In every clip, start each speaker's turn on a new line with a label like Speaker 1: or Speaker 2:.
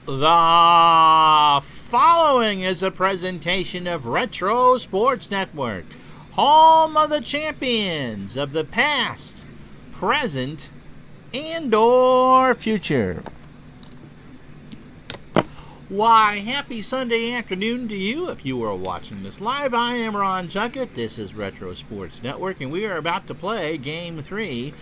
Speaker 1: The following is a presentation of Retro Sports Network, home of the champions of the past, present, and/or future. Why, happy Sunday afternoon to you if you are watching this live. I am Ron Chuckett. This is Retro Sports Network, and we are about to play Game 3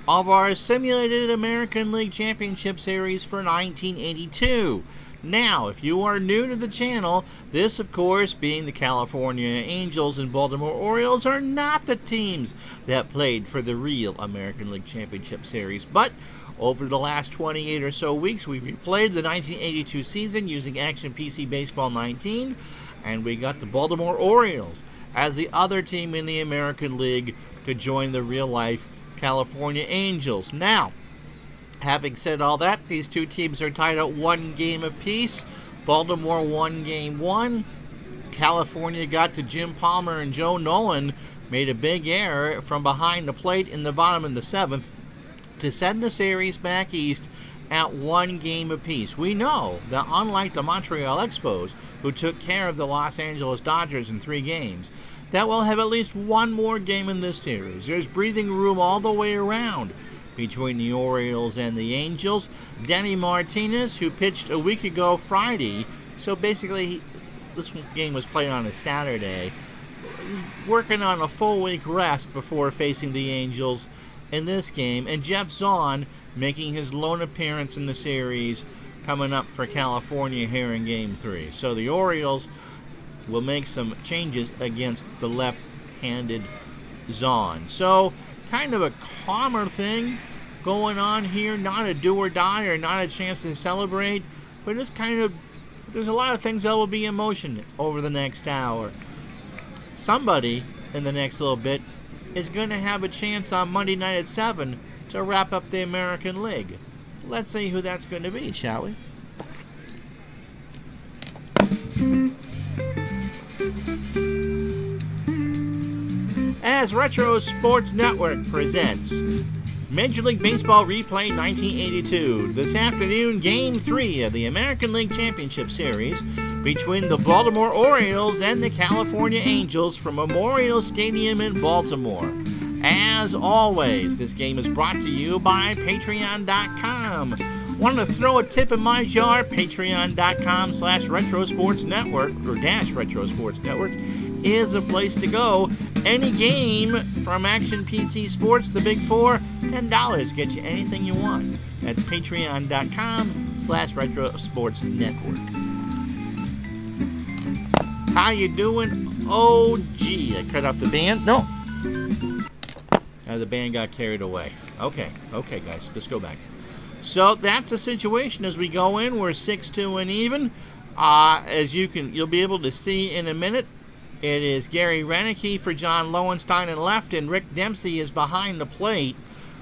Speaker 1: of our Simulated American League Championship Series for 1982. Now, if you are new to the channel, this, of course, being the California Angels and Baltimore Orioles, are not the teams that played for the real American League Championship Series. But over the last 28 or so weeks, we replayed the 1982 season using Action PC Baseball 19, and we got the Baltimore Orioles as the other team in the American League to join the real-life California Angels. Now, having said all that, these two teams are tied at one game apiece. Baltimore won Game 1. California got to Jim Palmer and Joe Nolan, made a big error from behind the plate in the bottom of the 7th to send the series back east at one game apiece. We know that unlike the Montreal Expos, who took care of the Los Angeles Dodgers in 3 games, that we'll have at least one more game in this series. There's breathing room all the way around between the Orioles and the Angels. Denny Martinez, who pitched a week ago Friday, so basically this game was played on a Saturday, working on a full week rest before facing the Angels in this game, and Jeff Zahn making his lone appearance in the series coming up for California here in Game 3. So the Orioles will make some changes against the left-handed Zahn. So kind of a calmer thing going on here, not a do or die or not a chance to celebrate, but just kind of, there's a lot of things that will be in motion over the next hour. Somebody in the next little bit is going to have a chance on Monday night at 7 to wrap up the American League. Let's see who that's going to be, shall we? As Retro Sports Network presents Major League Baseball Replay 1982. This afternoon, Game 3 of the American League Championship Series between the Baltimore Orioles and the California Angels from Memorial Stadium in Baltimore. As always, this game is brought to you by Patreon.com. Want to throw a tip in my jar? Patreon.com/RetroSportsNetwork or --RetroSportsNetwork is a place to go. Any game from Action PC Sports, the Big Four, $10 gets you anything you want. That's Patreon.com/RetroSportsNetwork. How you doing? Oh, gee, I cut off the band. No. The band got carried away. Okay, guys, let's go back. So that's the situation as we go in. We're 6-2 and even. As you'll be able to see in a minute, it is Gary Renicky for John Lowenstein in left, and Rick Dempsey is behind the plate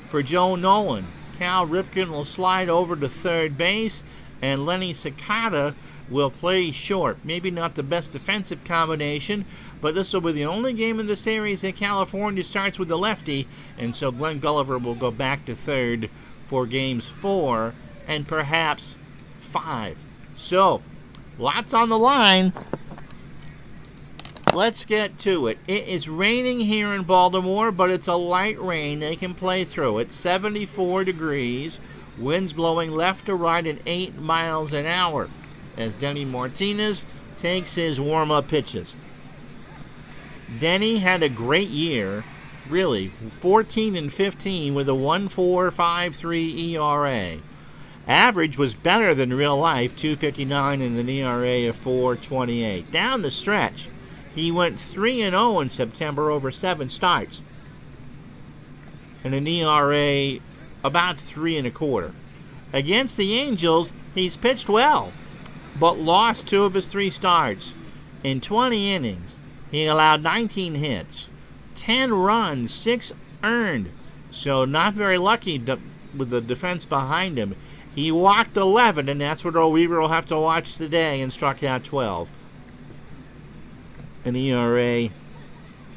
Speaker 1: for Joe Nolan. Cal Ripken will slide over to third base, and Lenny Sakata will play short. Maybe not the best defensive combination, but this will be the only game in the series that California starts with the lefty, and so Glenn Gulliver will go back to third for games 4 and perhaps 5. So, lots on the line. Let's get to it. It is raining here in Baltimore, but it's a light rain. They can play through it. 74 degrees. Winds blowing left to right at 8 miles an hour as Denny Martinez takes his warm-up pitches. Denny had a great year, really, 14-15 with a 1.453 ERA. Average was better than real life, 2.59 and an ERA of 4.28. Down the stretch, he went 3-0 in September over 7 starts, and an ERA about 3.25. Against the Angels, he's pitched well, but lost 2 of his 3 starts. In 20 innings, he allowed 19 hits, 10 runs, 6 earned, so not very lucky with the defense behind him. He walked 11, and that's what Earl Weaver will have to watch today, and struck out 12. An ERA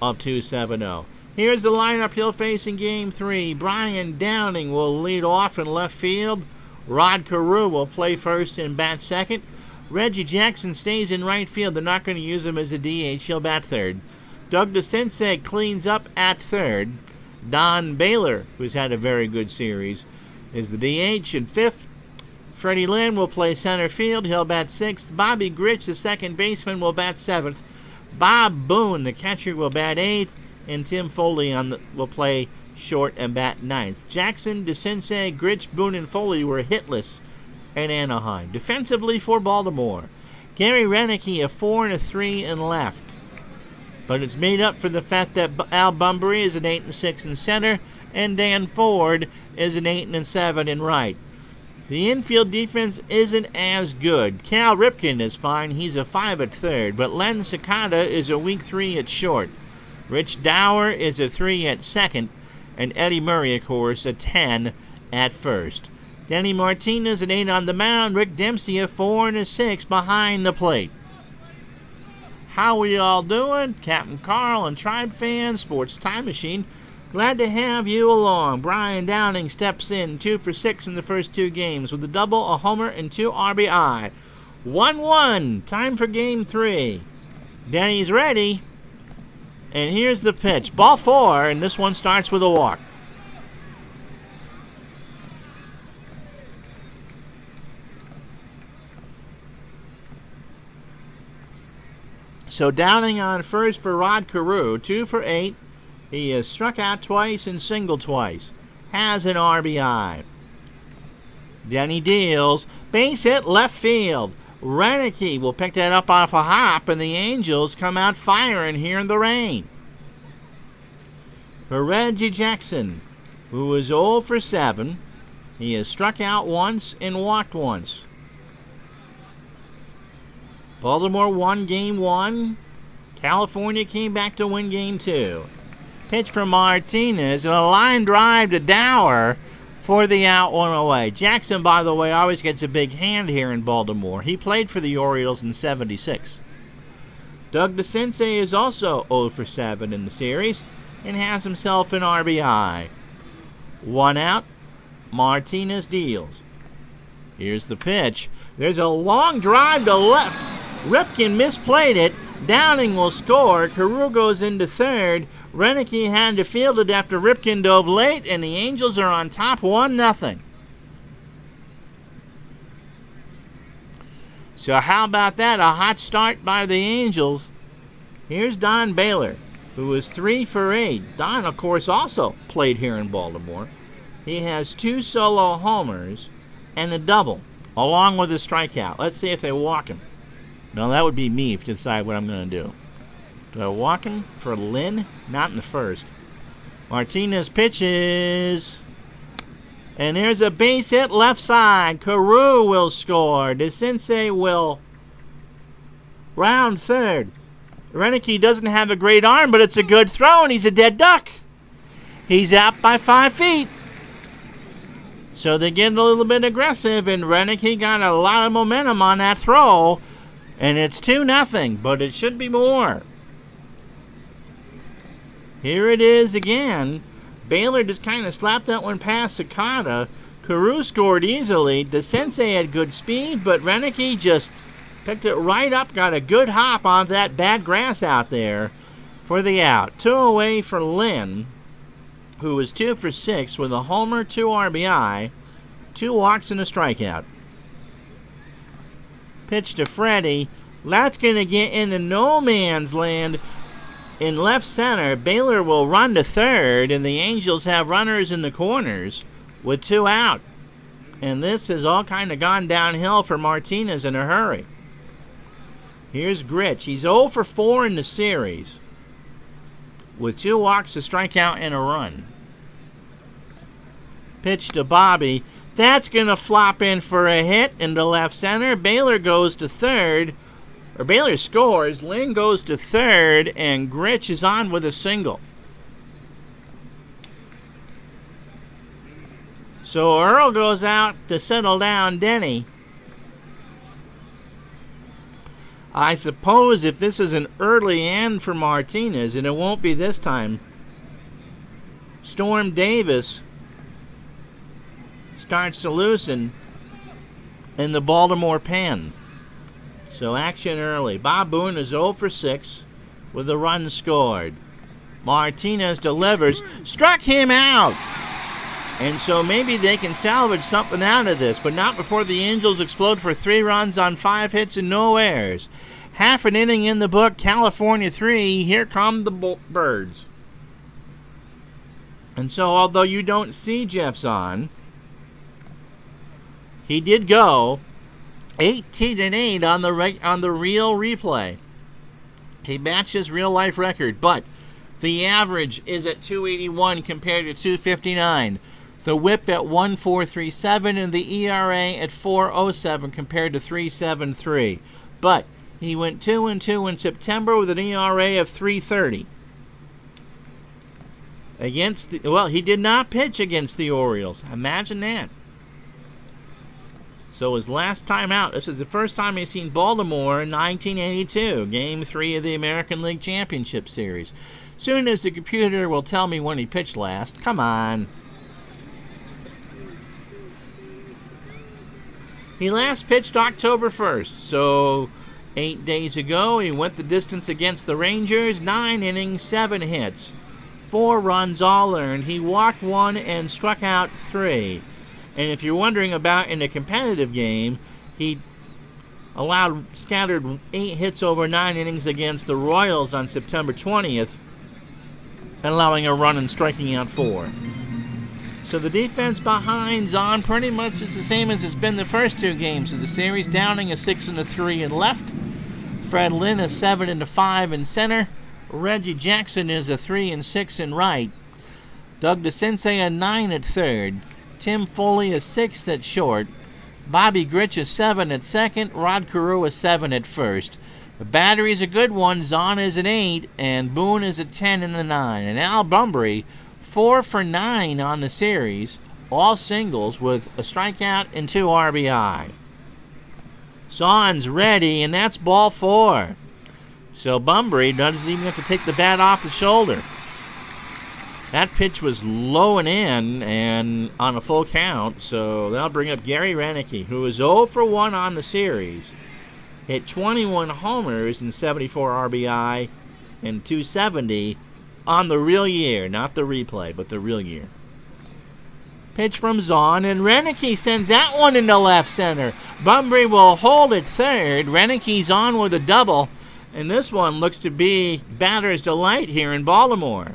Speaker 1: of 2.70. Here's the lineup he'll face in Game 3. Brian Downing will lead off in left field. Rod Carew will play first and bat second. Reggie Jackson stays in right field. They're not going to use him as a DH. He'll bat third. Doug DeCinces cleans up at third. Don Baylor, who's had a very good series, is the DH in fifth. Freddie Lynn will play center field. He'll bat sixth. Bobby Grich, the second baseman, will bat seventh. Bob Boone, the catcher, will bat eighth. And Tim Foley will play short and bat ninth. Jackson, DeCinces, Grich, Boone, and Foley were hitless in Anaheim. Defensively for Baltimore, Gary Renicky a 4 and a 3 in left. But it's made up for the fact that Al Bunbury is an 8 and 6 in center, and Dan Ford is an 8 and 7 in right. The infield defense isn't as good. Cal Ripken is fine. He's a 5 at third, but Len Sakata is a weak 3 at short. Rich Dower is a 3 at second, and Eddie Murray, of course, a 10 at first. Denny Martinez an 8 on the mound. Rick Dempsey a 4 and a 6 behind the plate. How we all doing? Captain Carl and Tribe fans, Sports Time Machine. Glad to have you along. Brian Downing steps in, 2 for 6 in the first 2 games with a double, a homer, and 2 RBI. 1-1. Time for game 3. Denny's ready. And here's the pitch. Ball 4, and this one starts with a walk. So Downing on first for Rod Carew, 2 for 8. He has struck out twice and singled twice. Has an RBI. Denny deals. Base hit left field. Renicky will pick that up off a hop, and the Angels come out firing here in the rain. For Reggie Jackson, who is 0 for 7, he has struck out once and walked once. Baltimore won game 1. California came back to win game 2. Pitch from Martinez and a line drive to Dower for the out, 1 away. Jackson, by the way, always gets a big hand here in Baltimore. He played for the Orioles in '76. Doug DeCinces is also 0 for 7 in the series and has himself an RBI. 1 out. Martinez deals. Here's the pitch. There's a long drive to left. Ripken misplayed it. Downing will score. Carew goes into third. Renicky had to field it after Ripken dove late, and the Angels are on top 1-0. So how about that? A hot start by the Angels. Here's Don Baylor, who is 3 for 8. Don, of course, also played here in Baltimore. He has 2 solo homers and a double, along with a strikeout. Let's see if they walk him. No, that would be me to decide what I'm going to do. Do I walk him for Lynn? Not in the first. Martinez pitches. And there's a base hit left side. Carew will score. DeCinces will round third. Renicky doesn't have a great arm, but it's a good throw, and he's a dead duck. He's out by 5 feet. So they get a little bit aggressive, and Renicky got a lot of momentum on that throw. And it's 2-0, but it should be more. Here it is again. Baylor just kind of slapped that one past Sakata. Carew scored easily. DeCinces had good speed, but Renicky just picked it right up, got a good hop on that bad grass out there for the out. 2 away for Lynn, who was 2 for 6 with a homer, 2 RBI, 2 walks, and a strikeout. Pitch to Freddie. That's going to get into no man's land in left center. Baylor will run to third, and the Angels have runners in the corners with 2 out. And this has all kind of gone downhill for Martinez in a hurry. Here's Grich. He's 0 for 4 in the series with 2 walks, a strikeout, and a run. Pitch to Bobby. That's going to flop in for a hit into left center. Baylor goes to third. Or Baylor scores. Lynn goes to third. And Grich is on with a single. So Earl goes out to settle down Denny. I suppose if this is an early end for Martinez, and it won't be this time, Storm Davis starts to loosen. in the Baltimore pen. So action early. Bob Boone is 0 for 6 with a run scored. Martinez delivers, struck him out. And so maybe they can salvage something out of this, but not before the Angels explode for 3 runs on 5 hits and no errors. Half an inning in the book, California 3. Here come the Birds. And so although you don't see Jeff's on, he did go 18-8 on the real replay. He matched his real life record, but the average is at 281 compared to 259. The whip at 1.437 and the ERA at 4.07 compared to 3.73. But he went 2-2 in September with an ERA of 3.30. He did not pitch against the Orioles. Imagine that. So his last time out, this is the first time he's seen Baltimore in 1982, Game 3 of the American League Championship Series. Soon as the computer will tell me when he pitched last. Come on. He last pitched October 1st, so 8 days ago he went the distance against the Rangers, 9 innings, 7 hits, 4 runs all earned. He walked 1 and struck out 3. And if you're wondering about in a competitive game, he scattered 8 hits over 9 innings against the Royals on September 20th, allowing a run and striking out 4. So the defense behind Zahn pretty much is the same as it's been the first 2 games of the series. Downing a 6 and a 3 in left. Fred Lynn a 7 and a 5 in center. Reggie Jackson is a 3 and 6 in right. Doug DeCinces a 9 at third. Tim Foley a 6 at short. Bobby Grich a 7 at second. Rod Carew a 7 at first. The battery's a good one. Zahn is an 8, and Boone is a 10 and a 9. And Al Bunbury 4 for 9 on the series, all singles with a strikeout and 2 RBI. Zahn's ready, and that's ball 4. So Bunbury doesn't even have to take the bat off the shoulder. That pitch was low and in and on a full count, so that'll bring up Gary Renicky, who is 0 for 1 on the series. Hit 21 homers and 74 RBI and 270 on the real year. Not the replay, but the real year. Pitch from Zahn, and Renicky sends that one into left center. Bunbury will hold at third. Renicky's on with a double, and this one looks to be batter's delight here in Baltimore.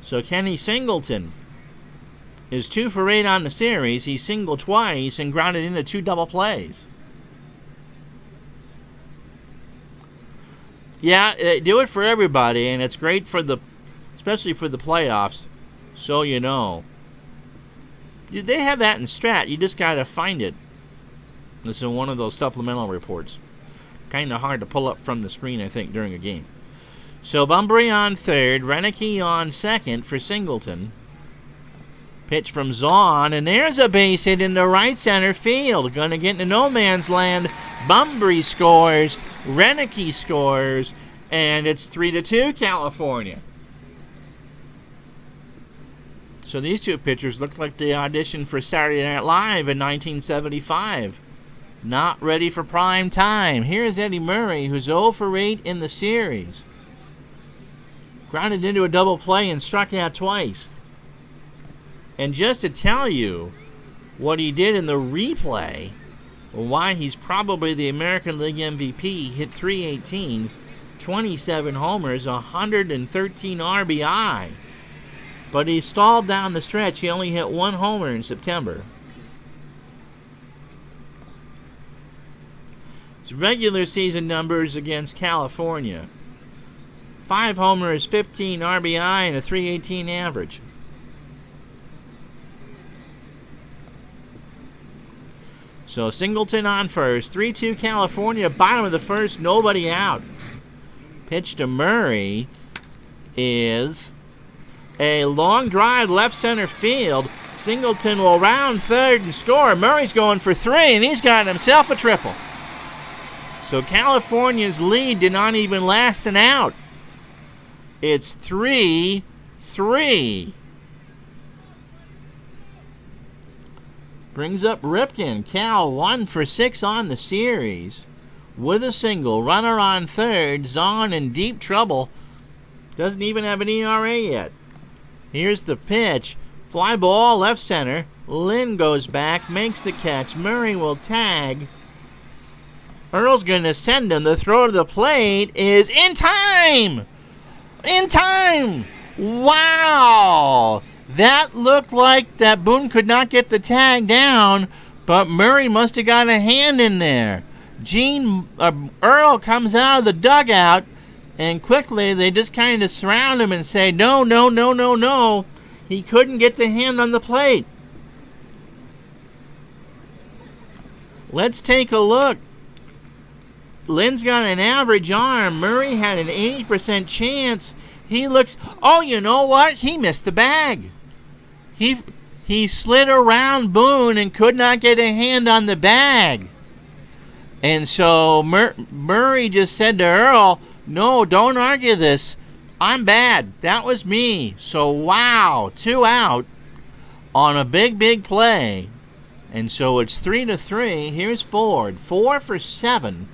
Speaker 1: So Kenny Singleton is 2 for 8 on the series. He singled twice and grounded into 2 double plays. Yeah, they do it for everybody, and it's great especially for the playoffs, so you know. They have that in Strat. You just got to find it. This is one of those supplemental reports. Kind of hard to pull up from the screen, I think, during a game. So Bunbury on third, Renicky on second for Singleton. Pitch from Zahn, and there's a base hit into right center field. Going to get into no man's land. Bunbury scores, Renicky scores, and it's 3-2 California. So these 2 pitchers look like they auditioned for Saturday Night Live in 1975. Not ready for prime time. Here's Eddie Murray, who's 0 for 8 in the series. Grounded into a double play and struck out twice. And just to tell you what he did in the replay, why he's probably the American League MVP, he hit .318, 27 homers, 113 RBI. But he stalled down the stretch. He only hit 1 homer in September. His regular season numbers against California: 5 homers, 15 RBI, and a .318 average. So Singleton on first. 3-2 California. Bottom of the first. Nobody out. Pitch to Murray is a long drive left center field. Singleton will round third and score. Murray's going for 3, and he's got himself a triple. So California's lead did not even last an out. It's 3-3. brings up Ripken. Cal 1 for 6 on the series with a single. Runner on third. Zahn in deep trouble. Doesn't even have an ERA yet. Here's the pitch. Fly ball left center. Lynn goes back, makes the catch. Murray will tag. Earl's going to send him. The throw to the plate is in time! In time! Wow! That looked like that Boone could not get the tag down, but Murray must have got a hand in there. Earl comes out of the dugout, and quickly they just kind of surround him and say, no, no, no, no, no. He couldn't get the hand on the plate. Let's take a look. Lynn's got an average arm. Murray had an 80% chance. He looks... Oh, you know what? He missed the bag. He slid around Boone and could not get a hand on the bag. And so Murray just said to Earl, no, don't argue this. I'm bad. That was me. So, wow, 2 out on a big, big play. And so it's 3-3. Here's Ford. 4 for 7.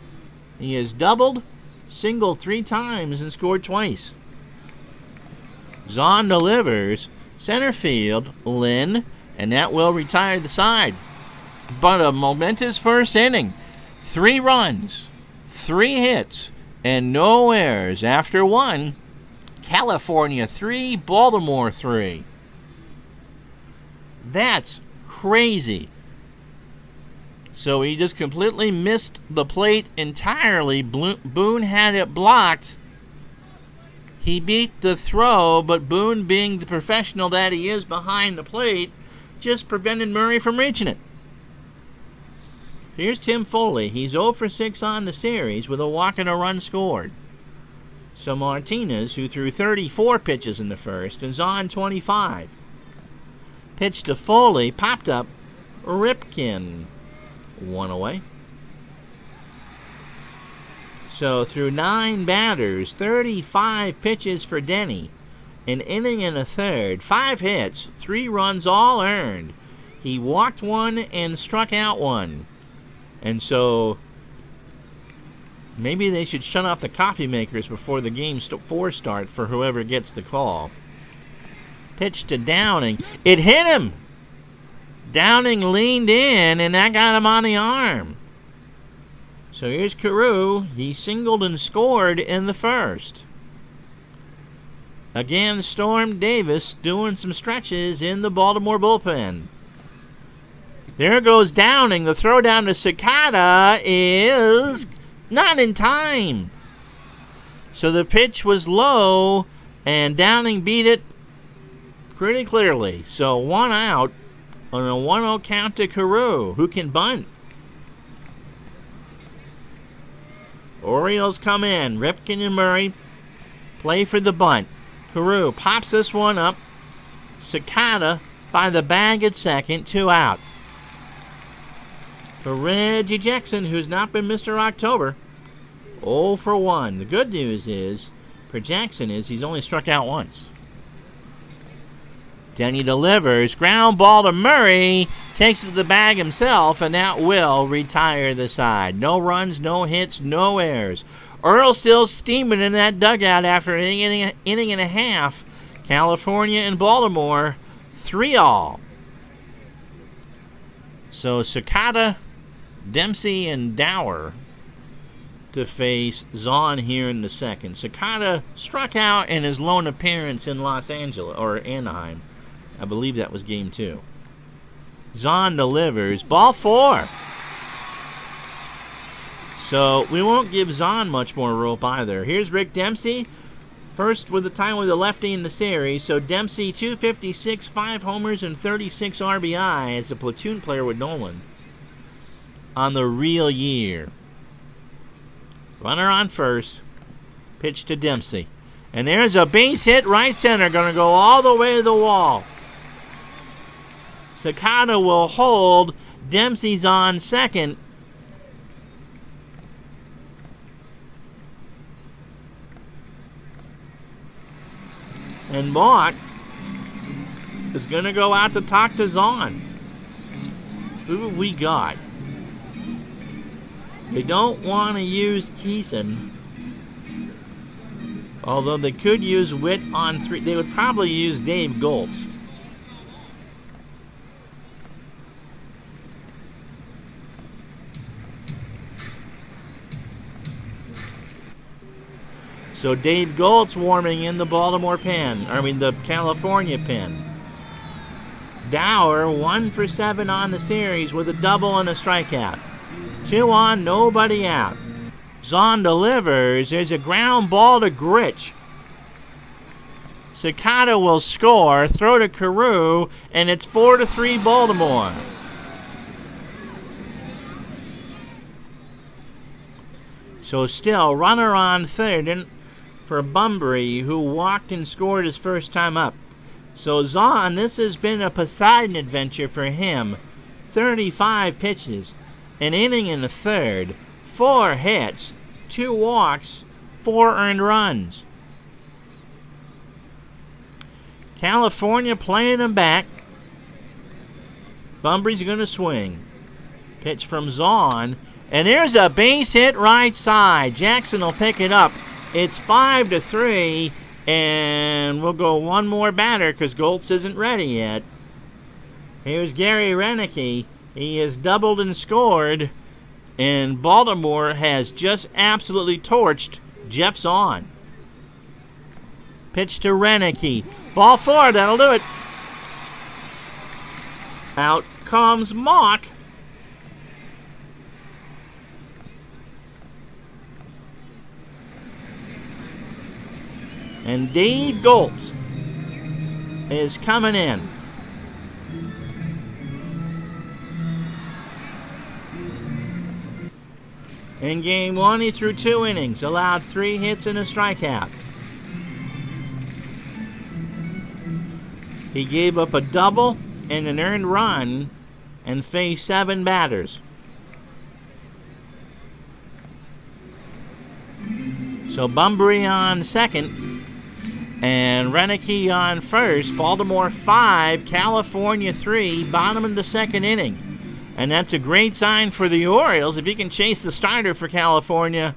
Speaker 1: He has doubled, singled 3 times, and scored twice. Zahn delivers. Center field, Lynn, and that will retire the side. But a momentous first inning. 3 runs, 3 hits, and no errors. After 1, California 3, Baltimore 3. That's crazy. So he just completely missed the plate entirely. Boone had it blocked. He beat the throw, but Boone, being the professional that he is behind the plate, just prevented Murray from reaching it. Here's Tim Foley. He's 0 for 6 on the series with a walk and a run scored. So Martinez, who threw 34 pitches in the first, is on 25. Pitch to Foley, popped up. Ripken, 1 away. So through 9 batters, 35 pitches for Denny, an inning and a third, 5 hits, 3 runs all earned. He walked 1 and struck out 1. And so maybe they should shut off the coffee makers before the game 4 start for whoever gets the call. Pitch to Downing. It hit him! Downing leaned in, and that got him on the arm. So here's Carew. He singled and scored in the first. Again, Storm Davis doing some stretches in the Baltimore bullpen. There goes Downing. The throw down to Cicada is not in time. So the pitch was low, and Downing beat it pretty clearly. So 1 out on a 1-0 count to Carew, who can bunt. Orioles come in. Ripken and Murray play for the bunt. Carew pops this one up. Cicada by the bag at second, 2 out. For Reggie Jackson, who's not been Mr. October, 0 for 1. The good news is, for Jackson, is he's only struck out once. Denny delivers. Ground ball to Murray. Takes it to the bag himself, and that will retire the side. No runs, no hits, no errors. Earl still steaming in that dugout after an inning and a half. California and Baltimore, 3-all. So Cicada, Dempsey, and Dower to face Zahn here in the second. Cicada struck out in his lone appearance in Los Angeles, or Anaheim. I believe that was game 2. Zahn delivers. Ball 4. So we won't give Zahn much more rope either. Here's Rick Dempsey. First with the time with the lefty in the series. So Dempsey, 256, 5 homers, and 36 RBI. It's a platoon player with Nolan on the real year. Runner on first. Pitch to Dempsey. And there's a base hit right center. Going to go all the way to the wall. Cicada will hold. Dempsey's on second. And Mott is going to go out to talk to Zahn. Who have we got? They don't want to use Keeson. Although they could use Witt on 3. They would probably use Dave Goltz. So Dave Goltz warming in the Baltimore pen. The California pen. Dower 1 for 7 on the series with a double and a strikeout. 2 on, nobody out. Zahn delivers. There's a ground ball to Gritch. Sakata will score. Throw to Carew, and it's 4-3 Baltimore. So still, runner on third for Bunbury, who walked and scored his first time up. So Zahn, this has been a Poseidon adventure for him. 35 pitches, an inning in the third, 4 hits, 2 walks, 4 earned runs. California playing him back. Bunbury's going to swing. Pitch from Zahn, and there's a base hit right side. Jackson will pick it up. It's 5-3, and we'll go one more batter because Goltz isn't ready yet. Here's Gary Renicky. He has doubled and scored, and Baltimore has just absolutely torched Jeff Zahn. Pitch to Renicky. Ball 4, that'll do it. Out comes Mock. And Dave Goltz is coming in. In game 1, he threw 2 innings, allowed 3 hits and a strikeout. He gave up a double and an earned run and faced 7 batters. So Bunbury on second and Renicky on first. Baltimore 5, California 3, bottom of the second inning. And that's a great sign for the Orioles if he can chase the starter for California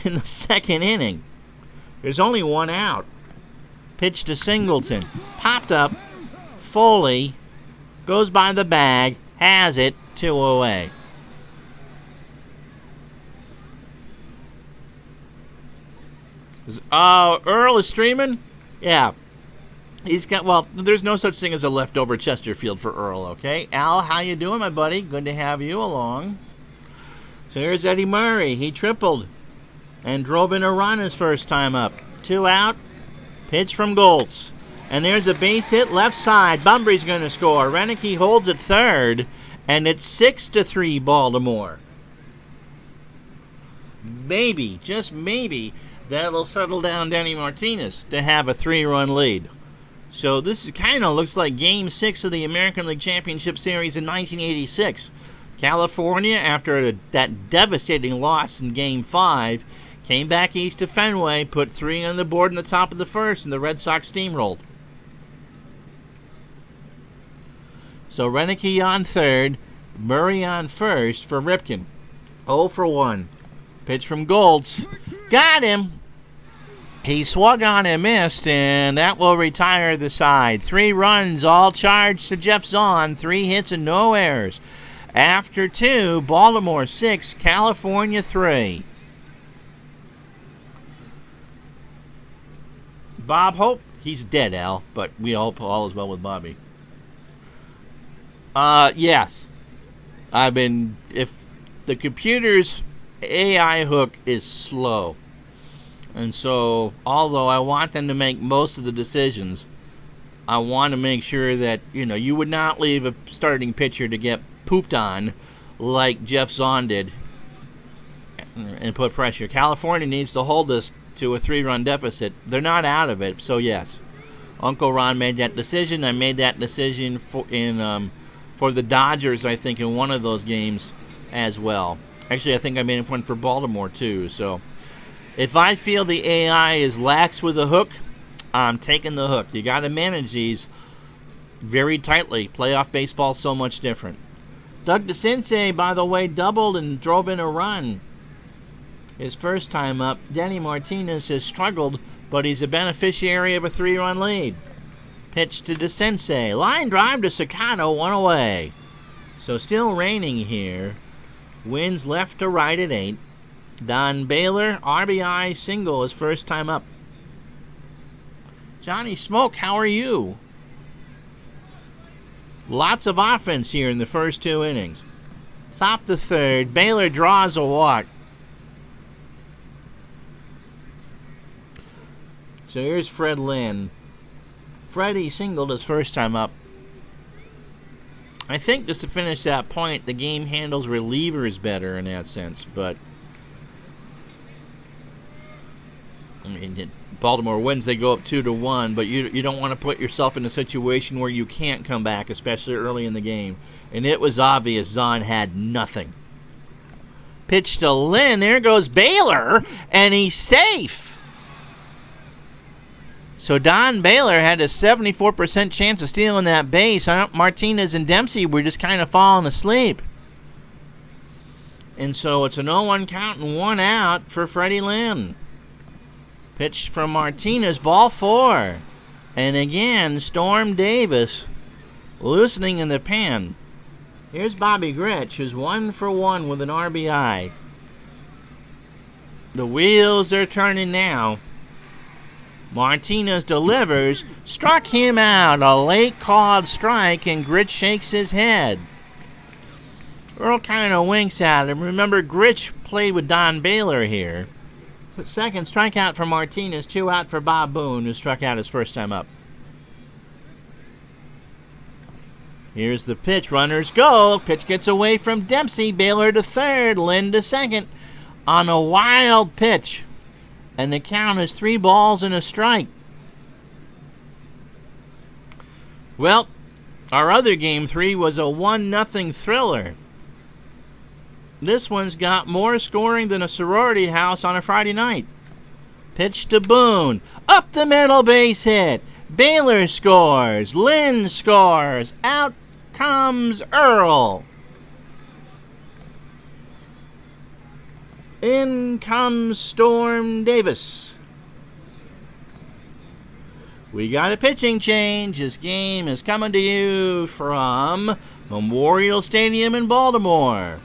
Speaker 1: in the second inning. There's only 1 out. Pitch to Singleton. Popped up. Foley goes by the bag. Has it. 2 away. Earl is streaming? Yeah. He's got, well, there's no such thing as a leftover Chesterfield for Earl, okay? Al, how you doing, my buddy? Good to have you along. So here's Eddie Murray. He tripled and drove in a run his first time up. 2 out. Pitch from Goltz. And there's a base hit left side. Bunbury's going to score. Renicky holds at third, and it's 6-3 Baltimore. Maybe, just maybe, that'll settle down Danny Martinez to have a 3-run lead. So this kind of looks like Game 6 of the American League Championship Series in 1986. California, after that devastating loss in Game 5, came back east to Fenway, put 3 on the board in the top of the first, and the Red Sox steamrolled. So Renicky on third, Murray on first for Ripken. 0 for 1. Pitch from Goltz. Got him! He swung on and missed, and that will retire the side. 3 runs, all charged to Jeff Zahn. 3 hits and no errors. After 2, Baltimore 6, California 3. Bob Hope, he's dead, Al, but we hope all is well with Bobby. Yes. If the computer's AI hook is slow, and so, although I want them to make most of the decisions, I want to make sure that, you would not leave a starting pitcher to get pooped on like Jeff Zahn did and put pressure. California needs to hold this to a 3-run deficit. They're not out of it, so yes. Uncle Ron made that decision. I made that decision for the Dodgers, I think, in one of those games as well. Actually, I think I made one for Baltimore, too, so... If I feel the AI is lax with the hook, I'm taking the hook. You got to manage these very tightly. Playoff baseball's so much different. Doug DeCinces, by the way, doubled and drove in a run his first time up. Denny Martinez has struggled, but he's a beneficiary of a 3-run lead. Pitch to DeCinces. Line drive to Sakata, 1 away. So still raining here. Winds left to right at 8. Don Baylor, RBI single his first time up. Johnny Smoke, how are you? Lots of offense here in the first 2 innings. Top the third. Baylor draws a walk. So here's Fred Lynn. Freddie singled his first time up. I think just to finish that point, the game handles relievers better in that sense, but I mean, Baltimore wins, they go up 2-1, but you don't want to put yourself in a situation where you can't come back, especially early in the game. And it was obvious Zahn had nothing. Pitch to Lynn. There goes Baylor, and he's safe. So Don Baylor had a 74% chance of stealing that base. Martinez and Dempsey were just kind of falling asleep. And so it's an 0-1 count and 1 out for Freddie Lynn. Pitch from Martinez, ball 4. And again, Storm Davis loosening in the pen. Here's Bobby Grich, who's 1 for 1 with an RBI. The wheels are turning now. Martinez delivers, struck him out, a late called strike, and Grich shakes his head. Earl kind of winks at him. Remember, Grich played with Don Baylor here. Second strikeout for Martinez, 2 out for Bob Boone, who struck out his first time up. Here's the pitch. Runners go. Pitch gets away from Dempsey. Baylor to third. Lynn to second on a wild pitch. And the count is 3 balls and a strike. Well, our other game 3 was a 1-0 thriller. This one's got more scoring than a sorority house on a Friday night. Pitch to Boone. Up the middle, base hit. Baylor scores. Lynn scores. Out comes Earl. In comes Storm Davis. We got a pitching change. This game is coming to you from Memorial Stadium in Baltimore.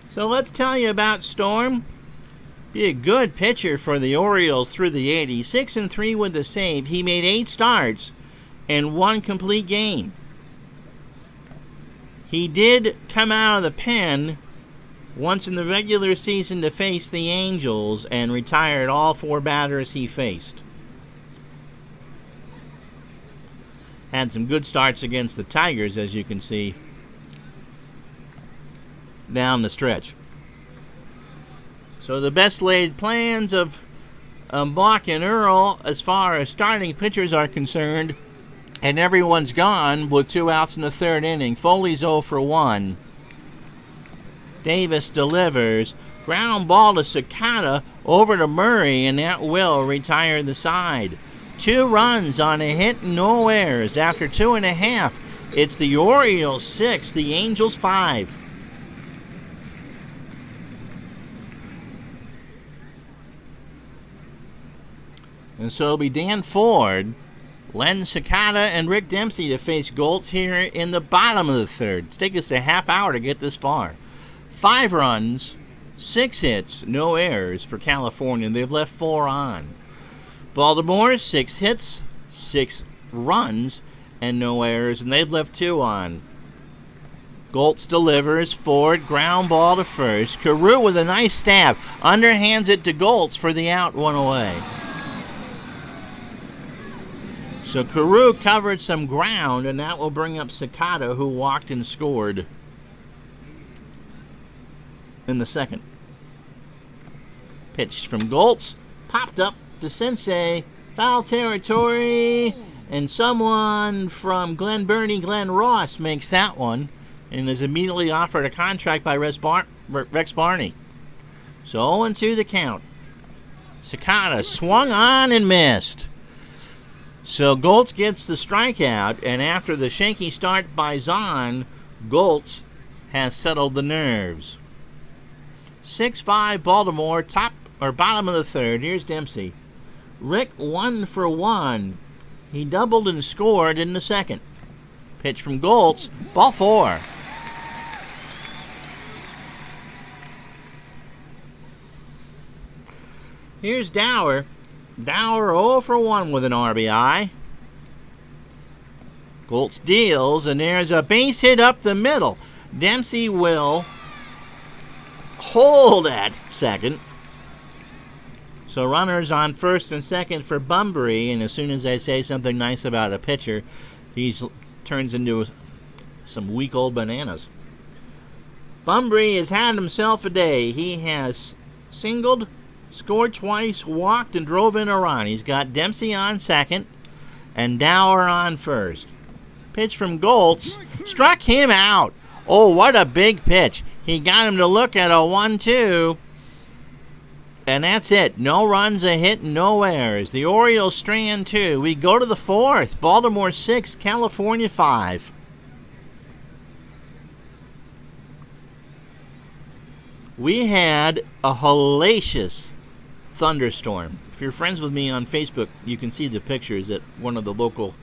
Speaker 1: So let's tell you about Storm. Be a good pitcher for the Orioles through the 80s. 6-3 with the save. He made 8 starts and 1 complete game. He did come out of the pen once in the regular season to face the Angels and retired all 4 batters he faced. Had some good starts against the Tigers, as you can see down the stretch. So the best laid plans of Bach and Earl as far as starting pitchers are concerned, and everyone's gone with 2 outs in the 3rd inning. Foley's 0 for 1. Davis delivers. Ground ball to Sakata over to Murray, and that will retire the side. 2 runs on a hit, no errors. After 2.5, it's the Orioles 6, the Angels 5. And so it'll be Dan Ford, Len Sakata, and Rick Dempsey to face Goltz here in the bottom of the 3rd. It's taken us a half hour to get this far. 5 runs, 6 hits, no errors for California. They've left 4 on. Baltimore, 6 hits, 6 runs, and no errors, and they've left 2 on. Goltz delivers. Ford, ground ball to first. Carew with a nice stab. Underhands it to Goltz for the out, 1 away. So Carew covered some ground, and that will bring up Sakata, who walked and scored in the 2nd. Pitched from Goltz. Popped up to Sensei. Foul territory. And someone from Glen Burnie, Glenn Ross, makes that one and is immediately offered a contract by Rex Barney. So 0-2 the count. Sakata swung on and missed. So Goltz gets the strikeout, and after the shaky start by Zahn, Goltz has settled the nerves. 6-5 Baltimore, bottom of the third. Here's Dempsey. Rick 1 for 1. He doubled and scored in the second. Pitch from Goltz, ball 4. Here's Dower. Dower 0 for 1 with an RBI. Goltz deals, and there's a base hit up the middle. Dempsey will hold at second. So runners on first and second for Bunbury, and as soon as I say something nice about a pitcher, he turns into some weak old bananas. Bunbury has had himself a day. He has singled, scored twice, walked, and drove in a run. He's got Dempsey on second and Dower on first. Pitch from Goltz. Struck him out. Oh, what a big pitch. He got him to look at a 1-2. And that's it. No runs, a hit, no errors. The Orioles strand 2. We go to the fourth. Baltimore 6, California 5. We had a hellacious thunderstorm. If you're friends with me on Facebook, you can see the pictures that one of the local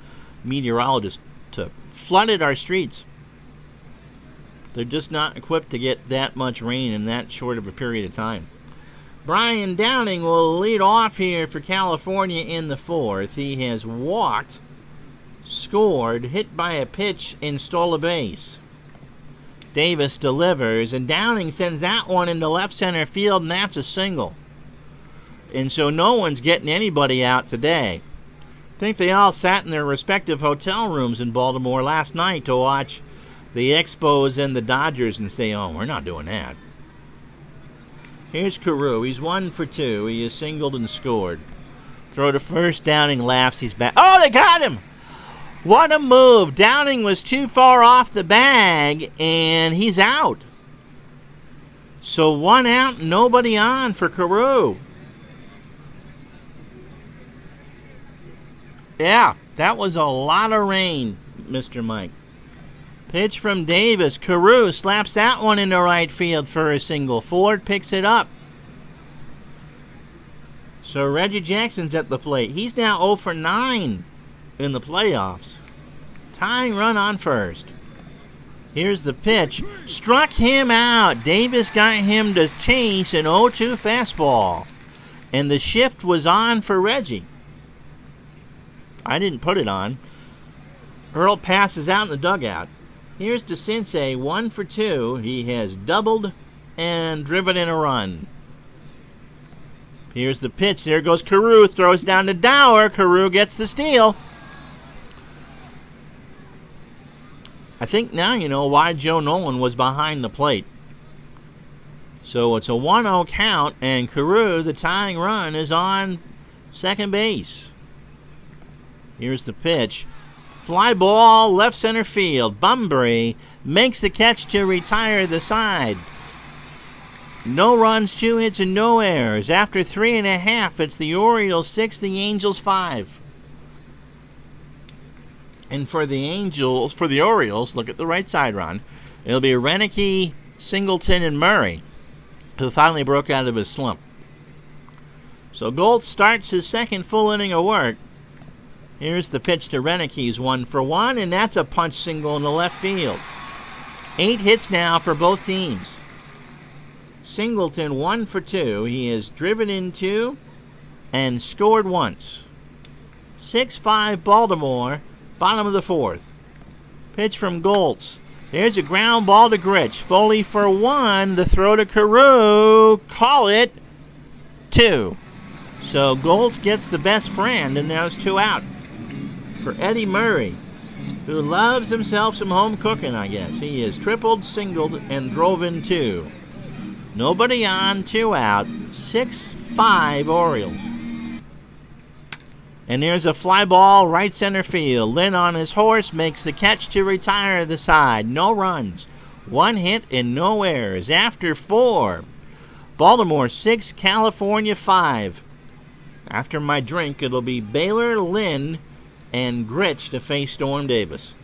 Speaker 1: meteorologists took. Flooded our streets. They're just not equipped to get that much rain in that short of a period of time. Brian Downing will lead off here for California in the fourth. He has walked, scored, hit by a pitch, and stole a base. Davis delivers, and Downing sends that one into left center field, and that's a single. And so no one's getting anybody out today. I think they all sat in their respective hotel rooms in Baltimore last night to watch the Expos and the Dodgers and say, oh, we're not doing that. Here's Carew. He's 1 for 2. He has singled and scored. Throw to first. Downing laughs. He's back. Oh, they got him! What a move. Downing was too far off the bag, and he's out. So 1 out, nobody on for Carew. Yeah, that was a lot of rain, Mr. Mike. Pitch from Davis. Carew slaps that one into right field for a single. Ford picks it up. So Reggie Jackson's at the plate. He's now 0 for 9 in the playoffs. Tying run on first. Here's the pitch. Struck him out. Davis got him to chase an 0-2 fastball. And the shift was on for Reggie. I didn't put it on. Earl passes out in the dugout. Here's DeCinces, 1 for 2. He has doubled and driven in a run. Here's the pitch. There goes Carew. Throws down to Dower. Carew gets the steal. I think now you know why Joe Nolan was behind the plate. So it's a 1-0 count, and Carew, the tying run, is on second base. Here's the pitch. Fly ball, left center field. Bunbury makes the catch to retire the side. No runs, 2 hits, and no errors. After 3.5, it's the Orioles 6, the Angels 5. And for the Orioles, look at the right side run. It'll be Renicky, Singleton, and Murray, who finally broke out of his slump. So Goltz starts his second full inning of work. Here's the pitch to Renicky. He's 1 for 1, and that's a punch single in the left field. 8 hits now for both teams. Singleton 1 for 2. He has driven in 2 and scored once. 6-5 Baltimore, bottom of the fourth. Pitch from Goltz. There's a ground ball to Gritch. Foley for 1. The throw to Carew. Call it 2. So Goltz gets the best friend, and there's 2 out. For Eddie Murray, who loves himself some home cooking, I guess. He has tripled, singled, and drove in 2. Nobody on, 2 out. 6-5 Orioles. And there's a fly ball right center field. Lynn on his horse makes the catch to retire the side. No runs. 1 hit and no errors. After 4, Baltimore 6, California 5. After my drink, it'll be Baylor, Lynn, and Gritch to face Storm Davis.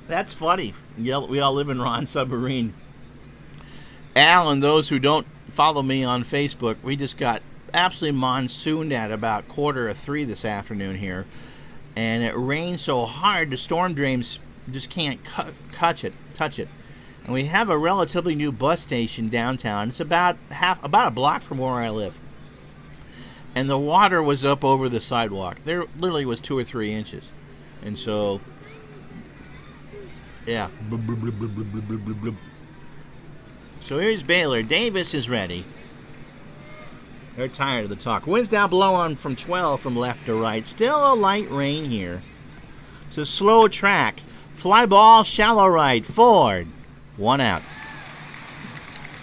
Speaker 1: That's funny. We all live in Ron Submarine. Al and those who don't follow me on Facebook, we just got absolutely monsooned at about 2:45 this afternoon here. And it rained so hard the storm drains just can't touch it. And we have a relatively new bus station downtown. It's about a block from where I live. And the water was up over the sidewalk. There literally was 2 or 3 inches. And so, yeah. So here's Baylor. Davis is ready. They're tired of the talk. Winds down below on from 12 from left to right. Still a light rain here. It's a slow track. Fly ball, shallow right. Ford. 1 out.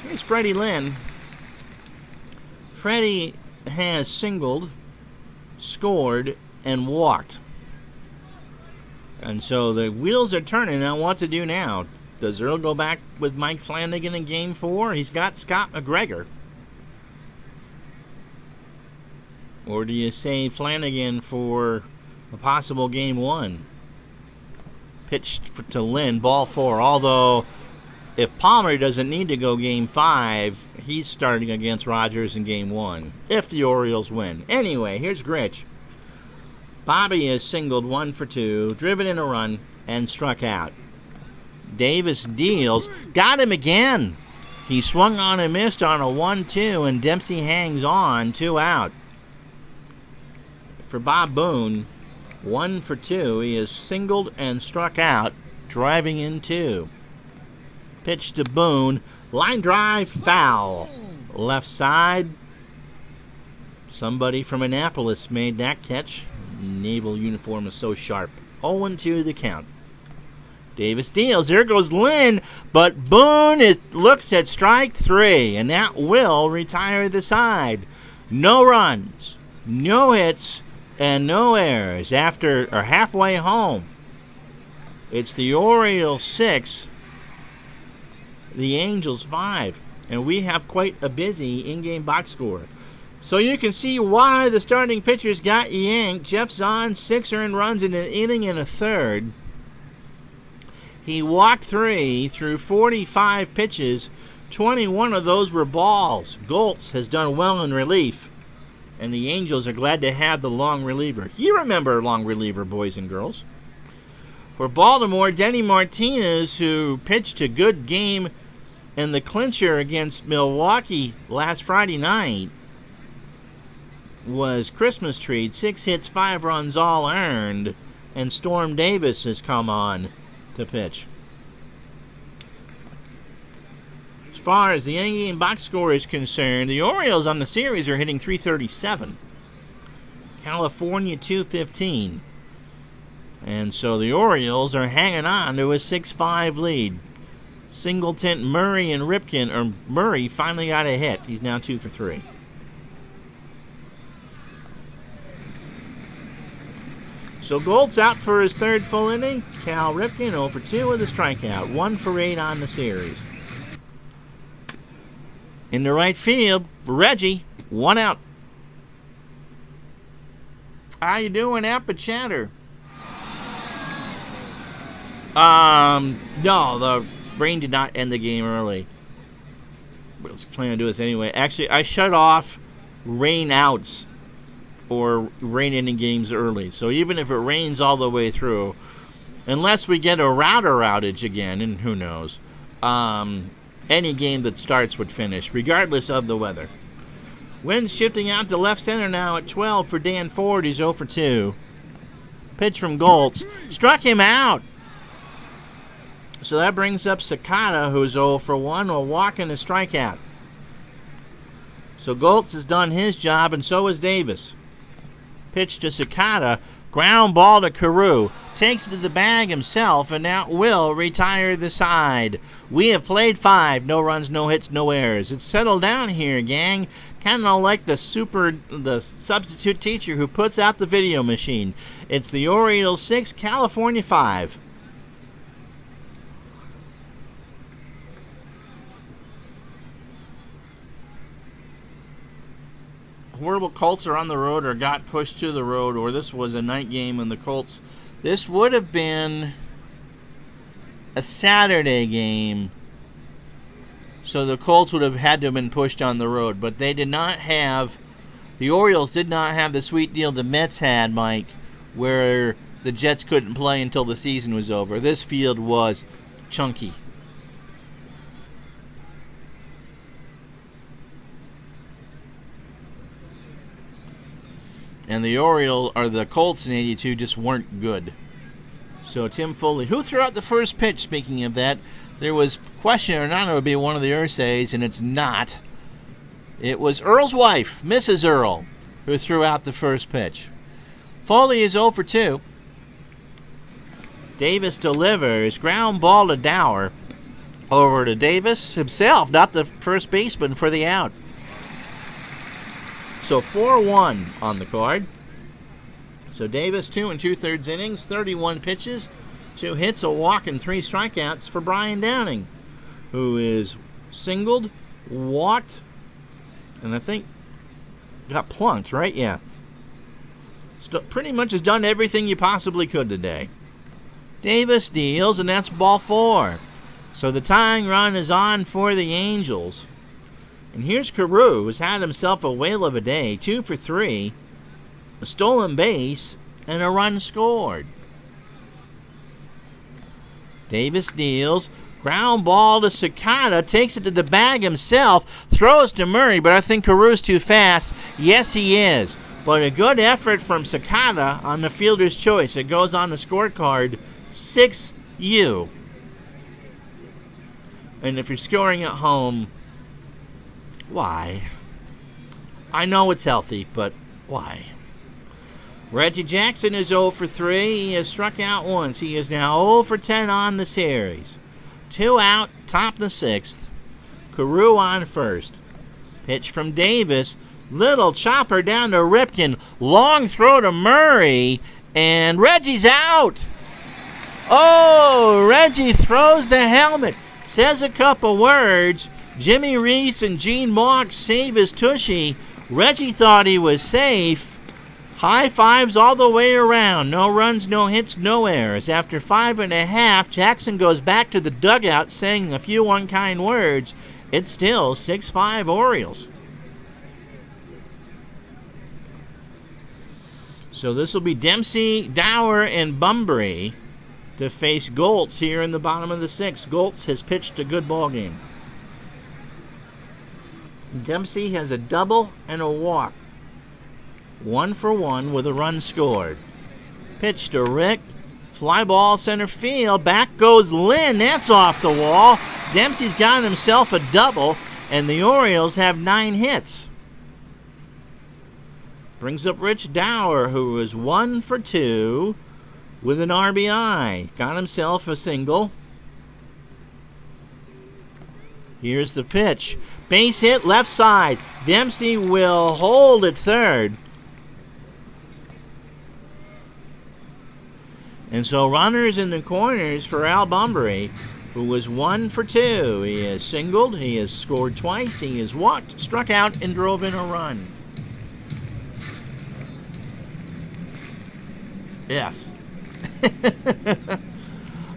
Speaker 1: Here's Freddie Lynn. Freddie has singled, scored, and walked. And so the wheels are turning on what to do now. Does Earl go back with Mike Flanagan in Game 4? He's got Scott McGregor. Or do you save Flanagan for a possible Game 1? Pitched to Lynn, ball 4. Although, if Palmer doesn't need to go Game 5, he's starting against Rogers in Game 1. If the Orioles win. Anyway, here's Gritch. Bobby has singled 1 for 2, driven in a run, and struck out. Davis deals. Got him again. He swung on and missed on a 1-2, and Dempsey hangs on. 2 out. For Bob Boone, 1 for 2. He has singled and struck out, driving in 2. Pitch to Boone. Line drive, foul. Left side. Somebody from Annapolis made that catch. Naval uniform is so sharp. 0-2 the count. Davis deals. There goes Lynn, but Boone looks at strike 3, and that will retire the side. No runs, no hits, and no errors after or halfway home. It's the Orioles 6, the Angels 5, and we have quite a busy in-game box score. So you can see why the starting pitchers got yanked. Jeff Zahn, 6 earned runs in an inning and a third. He walked 3 through 45 pitches. 21 of those were balls. Goltz has done well in relief, and the Angels are glad to have the long reliever. You remember long reliever, boys and girls. For Baltimore, Denny Martinez, who pitched a good game in the clincher against Milwaukee last Friday night, was Christmas treat. 6 hits, 5 runs, all earned, and Storm Davis has come on to pitch. As far as the in-game box score is concerned, the Orioles on the series are hitting .337. California .215. And so the Orioles are hanging on to a 6-5 lead. Singleton, Murray, and Ripken, or Murray finally got a hit. He's now 2 for 3. So Gold's out for his 3rd full inning. Cal Ripken 0 for 2 with a strikeout. 1 for 8 on the series. In the right field, Reggie, 1 out. How you doing, Appachatter? No, the rain did not end the game early. But let's plan to do this anyway. Actually, I shut off rain outs or rain ending games early. So even if it rains all the way through, unless we get a router outage again, and who knows, any game that starts would finish, regardless of the weather. Wind shifting out to left center now at 12 for Dan Ford. He's 0 for 2. Pitch from Goltz. Struck him out. So that brings up Sakata, who's 0 for 1, while walking a strikeout. So Goltz has done his job, and so has Davis. Pitch to Sakata. Ground ball to Carew. Takes it to the bag himself, and now will retire the side. We have played 5. No runs, no hits, no errors. It's settled down here, gang. Kind of like the substitute teacher who puts out the video machine. It's the Orioles 6, California 5. horrible Colts are on the road or got pushed to the road, or this was a night game and the Colts. This would have been a Saturday game, so the Colts would have had to have been pushed on the road. But they did not have, the Orioles did not have the sweet deal the Mets had, Mike, where the Jets couldn't play until the season was over. This field was chunky. And the the Colts in '82 just weren't good. So Tim Foley, who threw out the first pitch, speaking of that, there was question or not it would be one of the Ursays, and it's not. It was Earl's wife, Mrs. Earl, who threw out the first pitch. Foley is 0 for 2. Davis delivers. Ground ball to Dower. Over to Davis himself, not the first baseman, for the out. So 4-1 on the card. So Davis, 2 2/3 innings, 31 pitches, 2 hits, a walk, and 3 strikeouts for Brian Downing, who is singled, walked, and I think got plunked, right? Yeah. Pretty much has done everything you possibly could today. Davis deals, and that's ball 4. So the tying run is on for the Angels. And here's Carew, who's had himself a whale of a day, 2 for 3, a stolen base, and a run scored. Davis deals, ground ball to Sakata, takes it to the bag himself, throws to Murray, but I think Carew's too fast. Yes, he is. But a good effort from Sakata on the fielder's choice. It goes on the scorecard, 6-U. And if you're scoring at home, why? I know it's healthy, but why? Reggie Jackson is 0 for 3. He has struck out once. He is now 0 for 10 on the series. 2 out, top the 6th. Carew on first. Pitch from Davis. Little chopper down to Ripken. Long throw to Murray. And Reggie's out. Oh, Reggie throws the helmet. Says a couple words. Jimmy Reese and Gene Mauch save his tushy. Reggie thought he was safe. High fives all the way around. No runs, no hits, no errors. After 5.5, Jackson goes back to the dugout saying a few unkind words. It's still 6-5 Orioles. So this will be Dempsey, Dower, and Bunbury to face Goltz here in the bottom of the 6th. Goltz has pitched a good ball game. Dempsey has a double and a walk. 1 for 1 with a run scored. Pitch to Rick. Fly ball center field. Back goes Lynn. That's off the wall. Dempsey's got himself a double, and the Orioles have 9 hits. Brings up Rich Dower, who is 1 for 2 with an RBI. Got himself a single. Here's the pitch. Base hit left side. Dempsey will hold at third. And so runners in the corners for Al Bunbury, who was 1 for 2. He has singled. He has scored twice. He has walked, struck out, and drove in a run. Yes.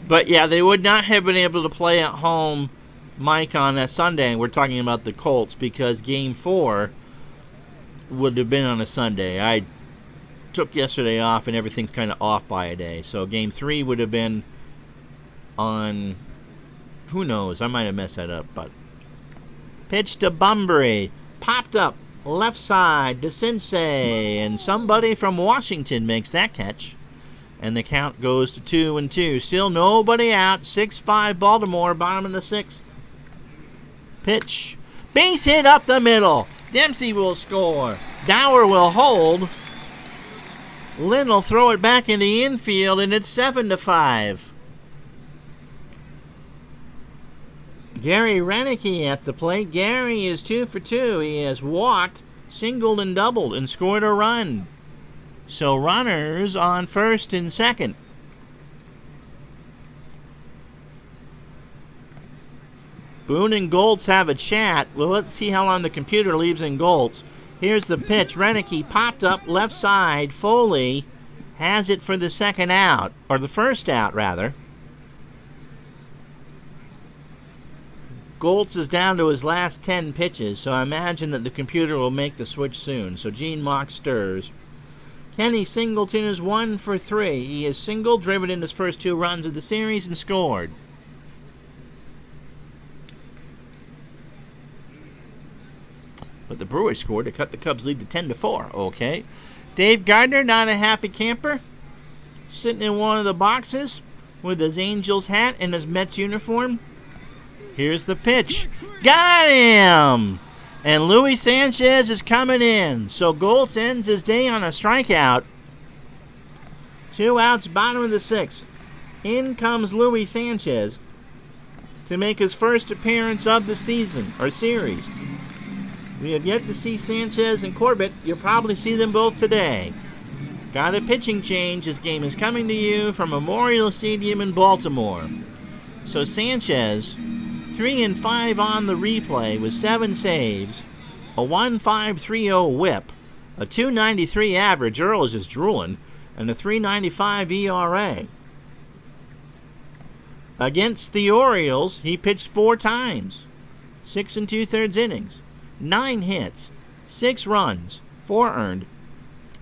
Speaker 1: But yeah, they would not have been able to play at home, Mike, on that Sunday. We're talking about the Colts because Game 4 would have been on a Sunday. I took yesterday off, and everything's kind of off by a day. So Game 3 would have been on, who knows, I might have messed that up. But pitch to Bunbury, popped up, left side to Sensei, and somebody from Washington makes that catch. And the count goes to 2-2. Still nobody out. 6-5 Baltimore, bottom of the 6th. Pitch. Base hit up the middle. Dempsey will score. Dower will hold. Lynn will throw it back in the infield, and it's 7-5. Gary Renicky at the plate. Gary is 2 for 2. He has walked, singled, and doubled, and scored a run. So runners on first and second. Boone and Goltz have a chat. Well, let's see how long the computer leaves in Goltz. Here's the pitch. Renicky popped up left side. Foley has it for the second out, or the first out, rather. Goltz is down to his last 10 pitches, so I imagine that the computer will make the switch soon. So Gene Mock stirs. Kenny Singleton is 1 for 3. He has singled, driven in his first 2 runs of the series, and scored. But the Brewers scored to cut the Cubs' lead to 10-4. Okay. Dave Gardner, not a happy camper, sitting in one of the boxes with his Angels hat and his Mets uniform. Here's the pitch. Got him! And Luis Sanchez is coming in. So Goltz ends his day on a strikeout. 2 outs, bottom of the 6th. In comes Luis Sanchez to make his first appearance of the season, or series. We have yet to see Sanchez and Corbett. You'll probably see them both today. Got a pitching change. This game is coming to you from Memorial Stadium in Baltimore. So Sanchez, 3 and 5 on the replay with 7 saves, a 1.530 whip, a 2.93 average. Earl is just drooling, and a 3.95 ERA. Against the Orioles, he pitched 4 times, 6 2/3 innings, 9 hits, 6 runs, 4 earned.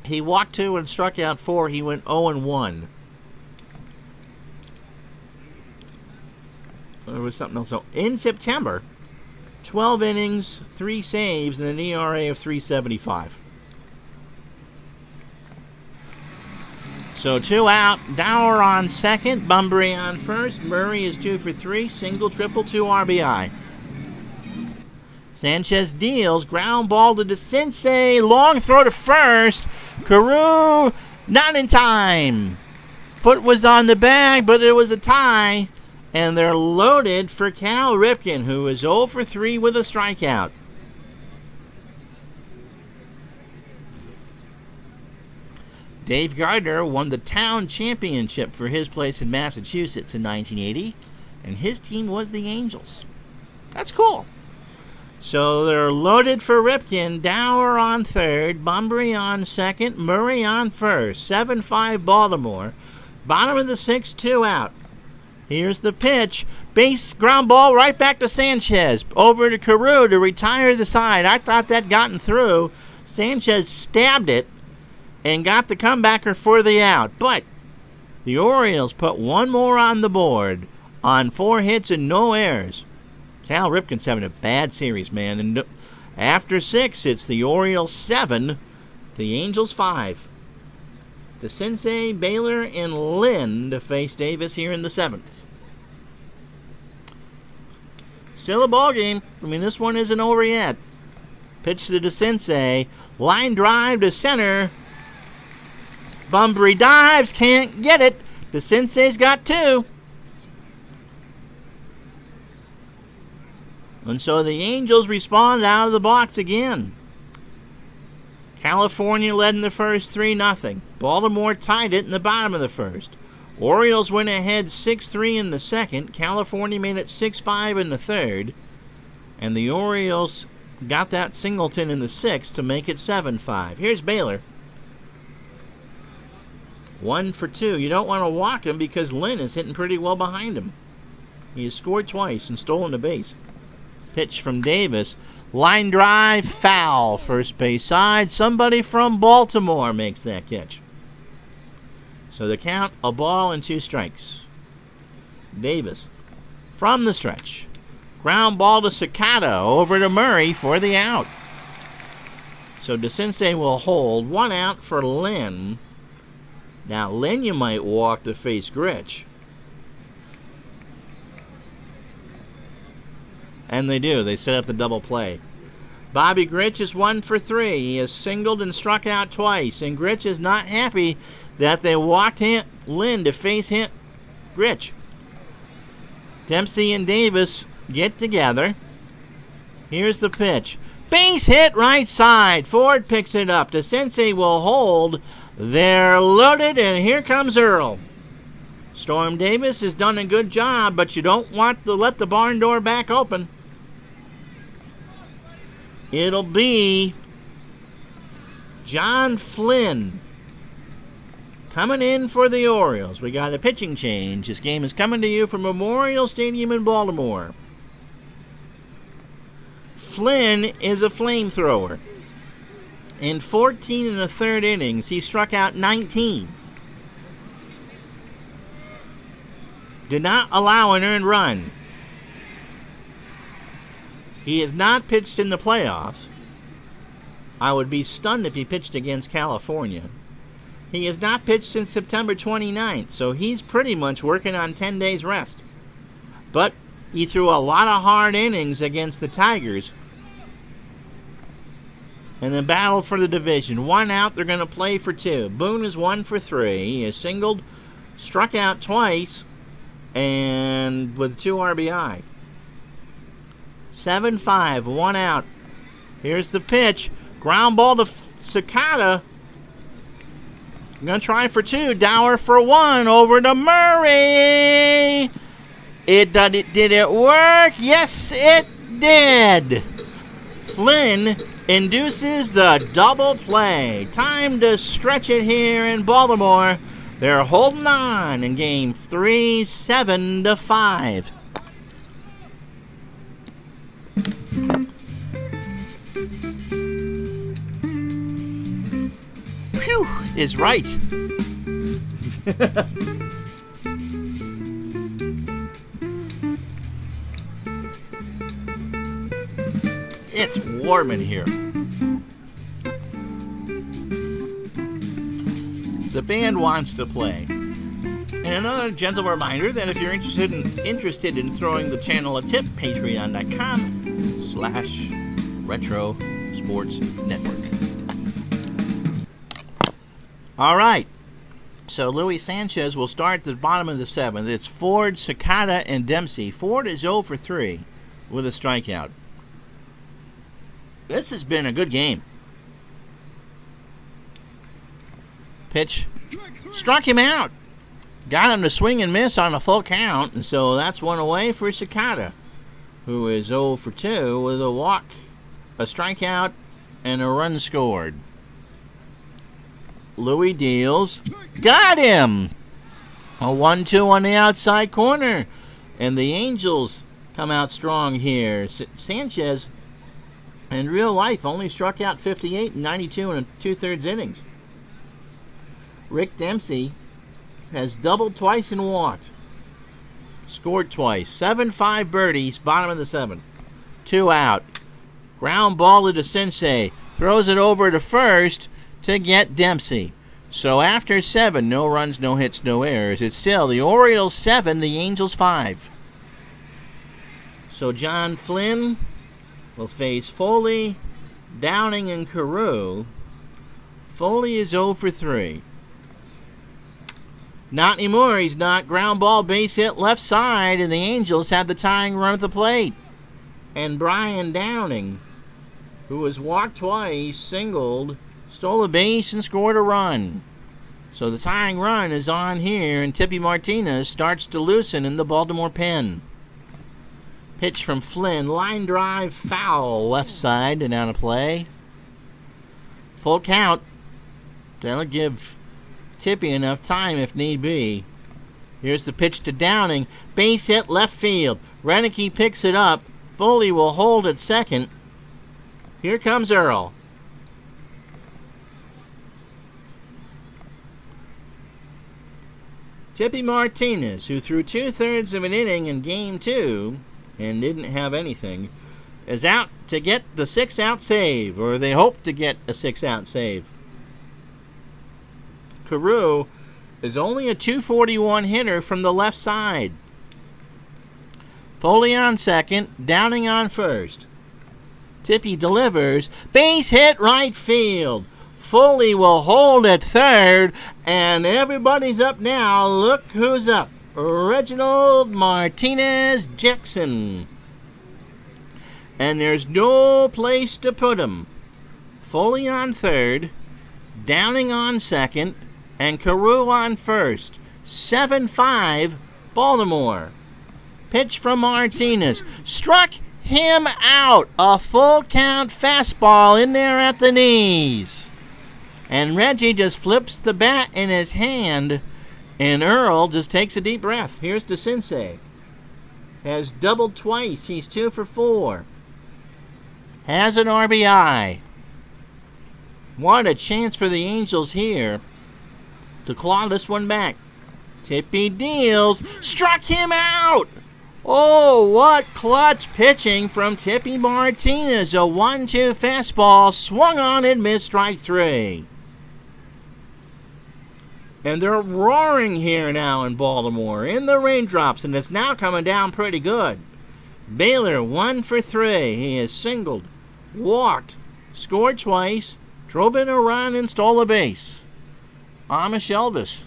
Speaker 1: He walked 2 and struck out 4. He went 0-1. There was something else. So in September, 12 innings, 3 saves, and an ERA of 3.75. So 2 out. Dower on second. Bunbury on first. Murray is 2 for 3. Single, triple, 2 RBI. Sanchez deals. Ground ball to DeCinces. Long throw to first. Carew not in time. Foot was on the bag, but it was a tie. And they're loaded for Cal Ripken, who is 0 for 3 with a strikeout. Dave Gardner won the town championship for his place in Massachusetts in 1980, and his team was the Angels. That's cool. So they're loaded for Ripken. Dower on third, Bunbury on second, Murray on first. 7-5 Baltimore. Bottom of the 6th, 2 out. Here's the pitch. Base ground ball right back to Sanchez. Over to Carew to retire the side. I thought that gotten through. Sanchez stabbed it and got the comebacker for the out. But the Orioles put 1 more on the board on 4 hits and no errors. Cal Ripken's having a bad series, man. And after 6, it's the Orioles 7, the Angels 5. DeCinces, Baylor, and Lynn to face Davis here in the 7th. Still a ball game. I mean, this one isn't over yet. Pitch to DeCinces. Line drive to center. Bunbury dives. Can't get it. DeCinces got 2. And so the Angels respond out of the box again. California led in the first 3-0. Baltimore tied it in the bottom of the first. Orioles went ahead 6-3 in the second. California made it 6-5 in the third. And the Orioles got that Singleton in the 6th to make it 7-5. Here's Baylor. 1 for 2. You don't want to walk him because Lynn is hitting pretty well behind him. He has scored twice and stolen a base. Pitch from Davis. Line drive, foul. First base side. Somebody from Baltimore makes that catch. So the count, a ball and 2 strikes. Davis from the stretch. Ground ball to Cicada. Over to Murray for the out. So DeCinces will hold. 1 out for Lynn. Now Lynn you might walk to face Gritch. And they do. They set up the double play. Bobby Gritch is 1 for 3. He has singled and struck out twice. And Gritch is not happy that they walked Lynn to face Gritch. Dempsey and Davis get together. Here's the pitch. Base hit right side. Ford picks it up. DeCinces will hold. They're loaded, and here comes Earl. Storm Davis has done a good job, but you don't want to let the barn door back open. It'll be John Flynn coming in for the Orioles. We got a pitching change. This game is coming to you from Memorial Stadium in Baltimore. Flynn is a flamethrower. In 14 and a third innings, he struck out 19. Did not allow an earned run. He has not pitched in the playoffs. I would be stunned if he pitched against California. He has not pitched since September 29th, so he's pretty much working on 10 days rest. But he threw a lot of hard innings against the Tigers. And the battle for the division. 1 out, they're going to play for 2. Boone is 1 for 3. He has singled, struck out twice, and with 2 RBI. 7-5, 1 out. Here's the pitch. Ground ball to Cicada. I'm going to try for 2. Dower for 1. Over to Murray. Did it work? Yes, it did. Flynn induces the double play. Time to stretch it here in Baltimore. They're holding on in game 3, 7-5. Phew, is right. It's warm in here. The band wants to play. And another gentle reminder that if you're interested in throwing the channel a tip, patreon.com/Retro Sports Network. All right. So Luis Sanchez will start at the bottom of the 7th. It's Ford, Cicada, and Dempsey. Ford is 0 for 3 with a strikeout. This has been a good game. Pitch. Struck him out. Got him to swing and miss on a full count, and so that's 1 away for Cicada, who is 0 for 2 with a walk, a strikeout, and a run scored. Louis deals. Got him! A 1-2 on the outside corner. And the Angels come out strong here. Sanchez, in real life, only struck out 58 and 92 in 2/3 innings. Rick Dempsey has doubled twice and walked. Scored twice. 7-5 birdies, bottom of the 7th. 2 out. Ground ball to Sensei. Throws it over to first to get Dempsey. So after 7, no runs, no hits, no errors. It's still the Orioles 7, the Angels 5. So John Flynn will face Foley, Downing, and Carew. Foley is 0 for 3. Not anymore. He's not. Ground ball, base hit, left side, and the Angels have the tying run at the plate. And Brian Downing, who has walked twice, singled, stole a base, and scored a run. So the tying run is on here, and Tippy Martinez starts to loosen in the Baltimore pen. Pitch from Flynn, line drive, foul, left side and out of play. Full count. That'll give Tippy enough time if need be. Here's the pitch to Downing. Base hit left field. Renicky picks it up. Foley will hold at second. Here comes Earl. Tippy Martinez, who threw 2/3 of an inning in Game 2 and didn't have anything, is out to get the 6-out save, or they hope to get a 6-out save. Carew is only a .241 hitter from the left side. Foley on second, Downing on first. Tippy delivers. Base hit right field. Foley will hold at third, and everybody's up now. Look who's up. Reginald Martinez Jackson. And there's no place to put him. Foley on third, Downing on second, and Carew on first. 7-5 Baltimore. Pitch from Martinez. Struck him out. A full count fastball in there at the knees. And Reggie just flips the bat in his hand, and Earl just takes a deep breath. Here's DeCinces. Has doubled twice. He's 2 for 4. Has an RBI. What a chance for the Angels here to claw this one back. Tippy deals. Struck him out! Oh, what clutch pitching from Tippy Martinez. A 1-2 fastball. Swung on and missed strike 3. And they're roaring here now in Baltimore in the raindrops, and it's now coming down pretty good. Baylor 1 for 3. He has singled, walked, scored twice, drove in a run, and stole a base. Amish Elvis.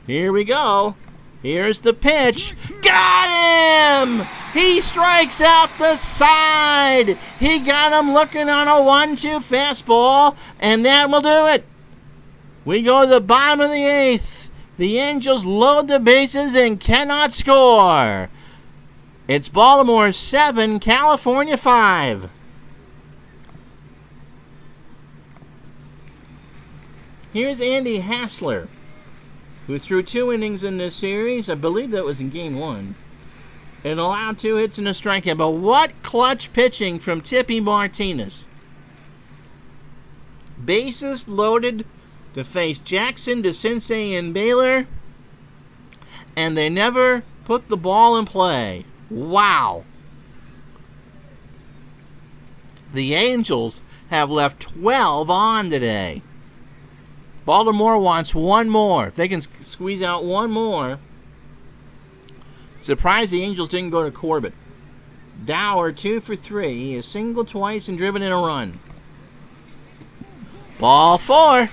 Speaker 1: Here we go. Here's the pitch. Got him! He strikes out the side. He got him looking on a 1-2 fastball, and that will do it. We go to the bottom of the 8th. The Angels load the bases and cannot score. It's Baltimore 7, California 5. Here's Andy Hassler, who threw 2 innings in this series. I believe that was in Game 1. And allowed 2 hits and a strikeout. But what clutch pitching from Tippy Martinez. Bases loaded to face Jackson, DeCinces, and Baylor, and they never put the ball in play. Wow. The Angels have left 12 on today. Baltimore wants one more. If they can squeeze out one more. Surprised the Angels didn't go to Corbett. Dower 2 for 3. He has singled twice and driven in a run. Ball 4.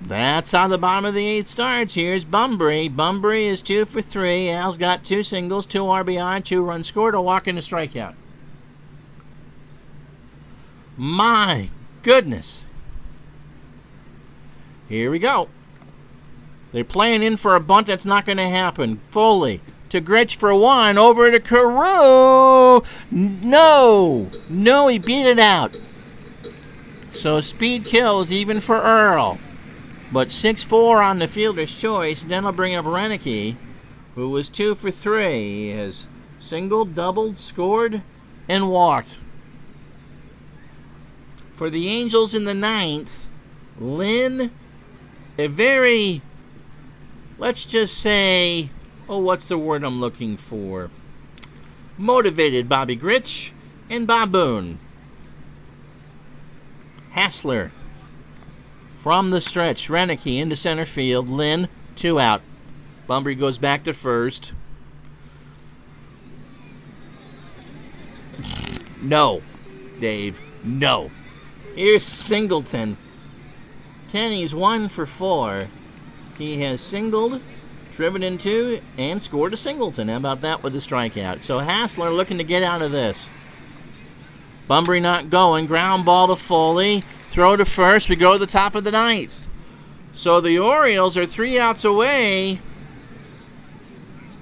Speaker 1: That's how the bottom of the 8th starts. Here's Bunbury. Bunbury is 2 for 3. Al's got 2 singles, 2 RBI, 2 runs scored, a walk and a strikeout. My goodness. Here we go. They're playing in for a bunt that's not going to happen. Foley to Gritch for 1. Over to Carew. No, he beat it out. So speed kills even for Earl. But 6-4 on the fielder's choice. Then I'll bring up Renicky, who was 2 for 3. He has singled, doubled, scored, and walked. For the Angels in the 9th, Lynn, a very, let's just say, what's the word I'm looking for? Motivated Bobby Gritch and Bob Boone. Hassler. From the stretch, Renicky into center field. Lynn, 2 out. Bunbury goes back to first. No, Dave, no. Here's Singleton. Kenny's 1 for 4. He has singled, driven in 2, and scored a Singleton. How about that with the strikeout? So Hassler looking to get out of this. Bunbury not going. Ground ball to Foley. Throw to first. We go to the top of the 9th. So the Orioles are 3 outs away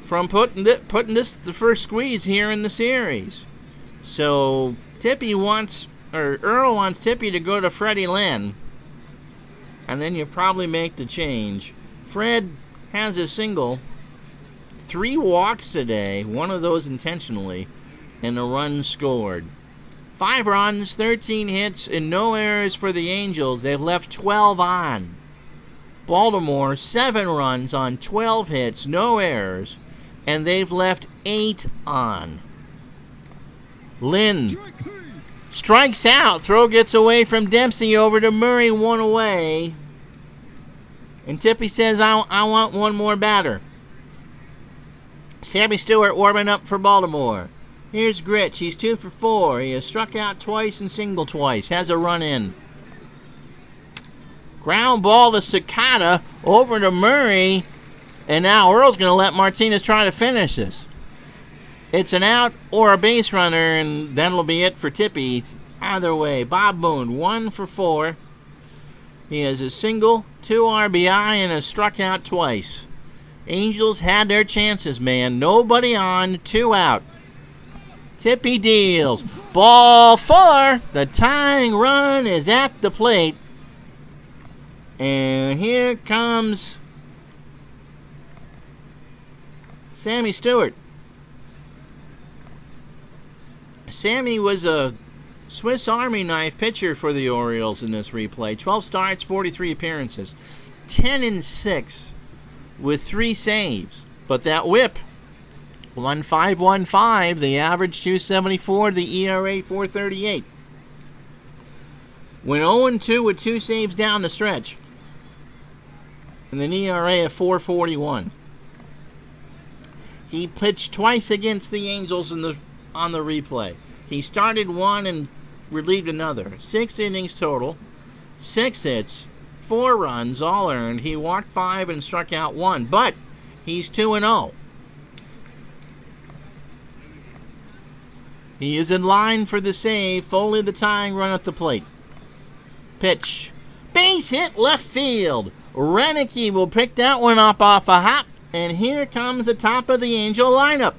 Speaker 1: from putting this the first squeeze here in the series. So Earl wants Tippy to go to Freddie Lynn, and then you probably make the change. Fred has a single, 3 walks today, 1 of those intentionally, and a run scored. 5 runs, 13 hits, and no errors for the Angels. They've left 12 on. Baltimore, 7 runs on 12 hits, no errors, and they've left 8 on. Lynn strikes out. Throw gets away from Dempsey over to Murray, 1 away. And Tippy says, I want one more batter. Sammy Stewart warming up for Baltimore. Here's Gritch. He's 2 for 4. He has struck out twice and singled twice. Has a run in. Ground ball to Sakata over to Murray. And now Earl's going to let Martinez try to finish this. It's an out or a base runner, and that'll be it for Tippy. Either way, Bob Boone, 1 for 4. He has a single, 2 RBI, and has struck out twice. Angels had their chances, man. Nobody on, 2 out. Tippy deals. Ball 4. The tying run is at the plate. And here comes Sammy Stewart. Sammy was a Swiss Army knife pitcher for the Orioles in this replay. 12 starts, 43 appearances. 10-6 with 3 saves. But that whip, 1.515, the average 274, the ERA 4.38. Went 0-2 with 2 saves down the stretch. And an ERA of 4.41. He pitched twice against the Angels on the replay. He started one and relieved another. 6 innings total, 6 hits, 4 runs, all earned. He walked 5 and struck out 1, but he's 2-0. He is in line for the save. Foley the tying run at the plate. Pitch. Base hit left field. Renicky will pick that one up off a hop. And here comes the top of the Angel lineup.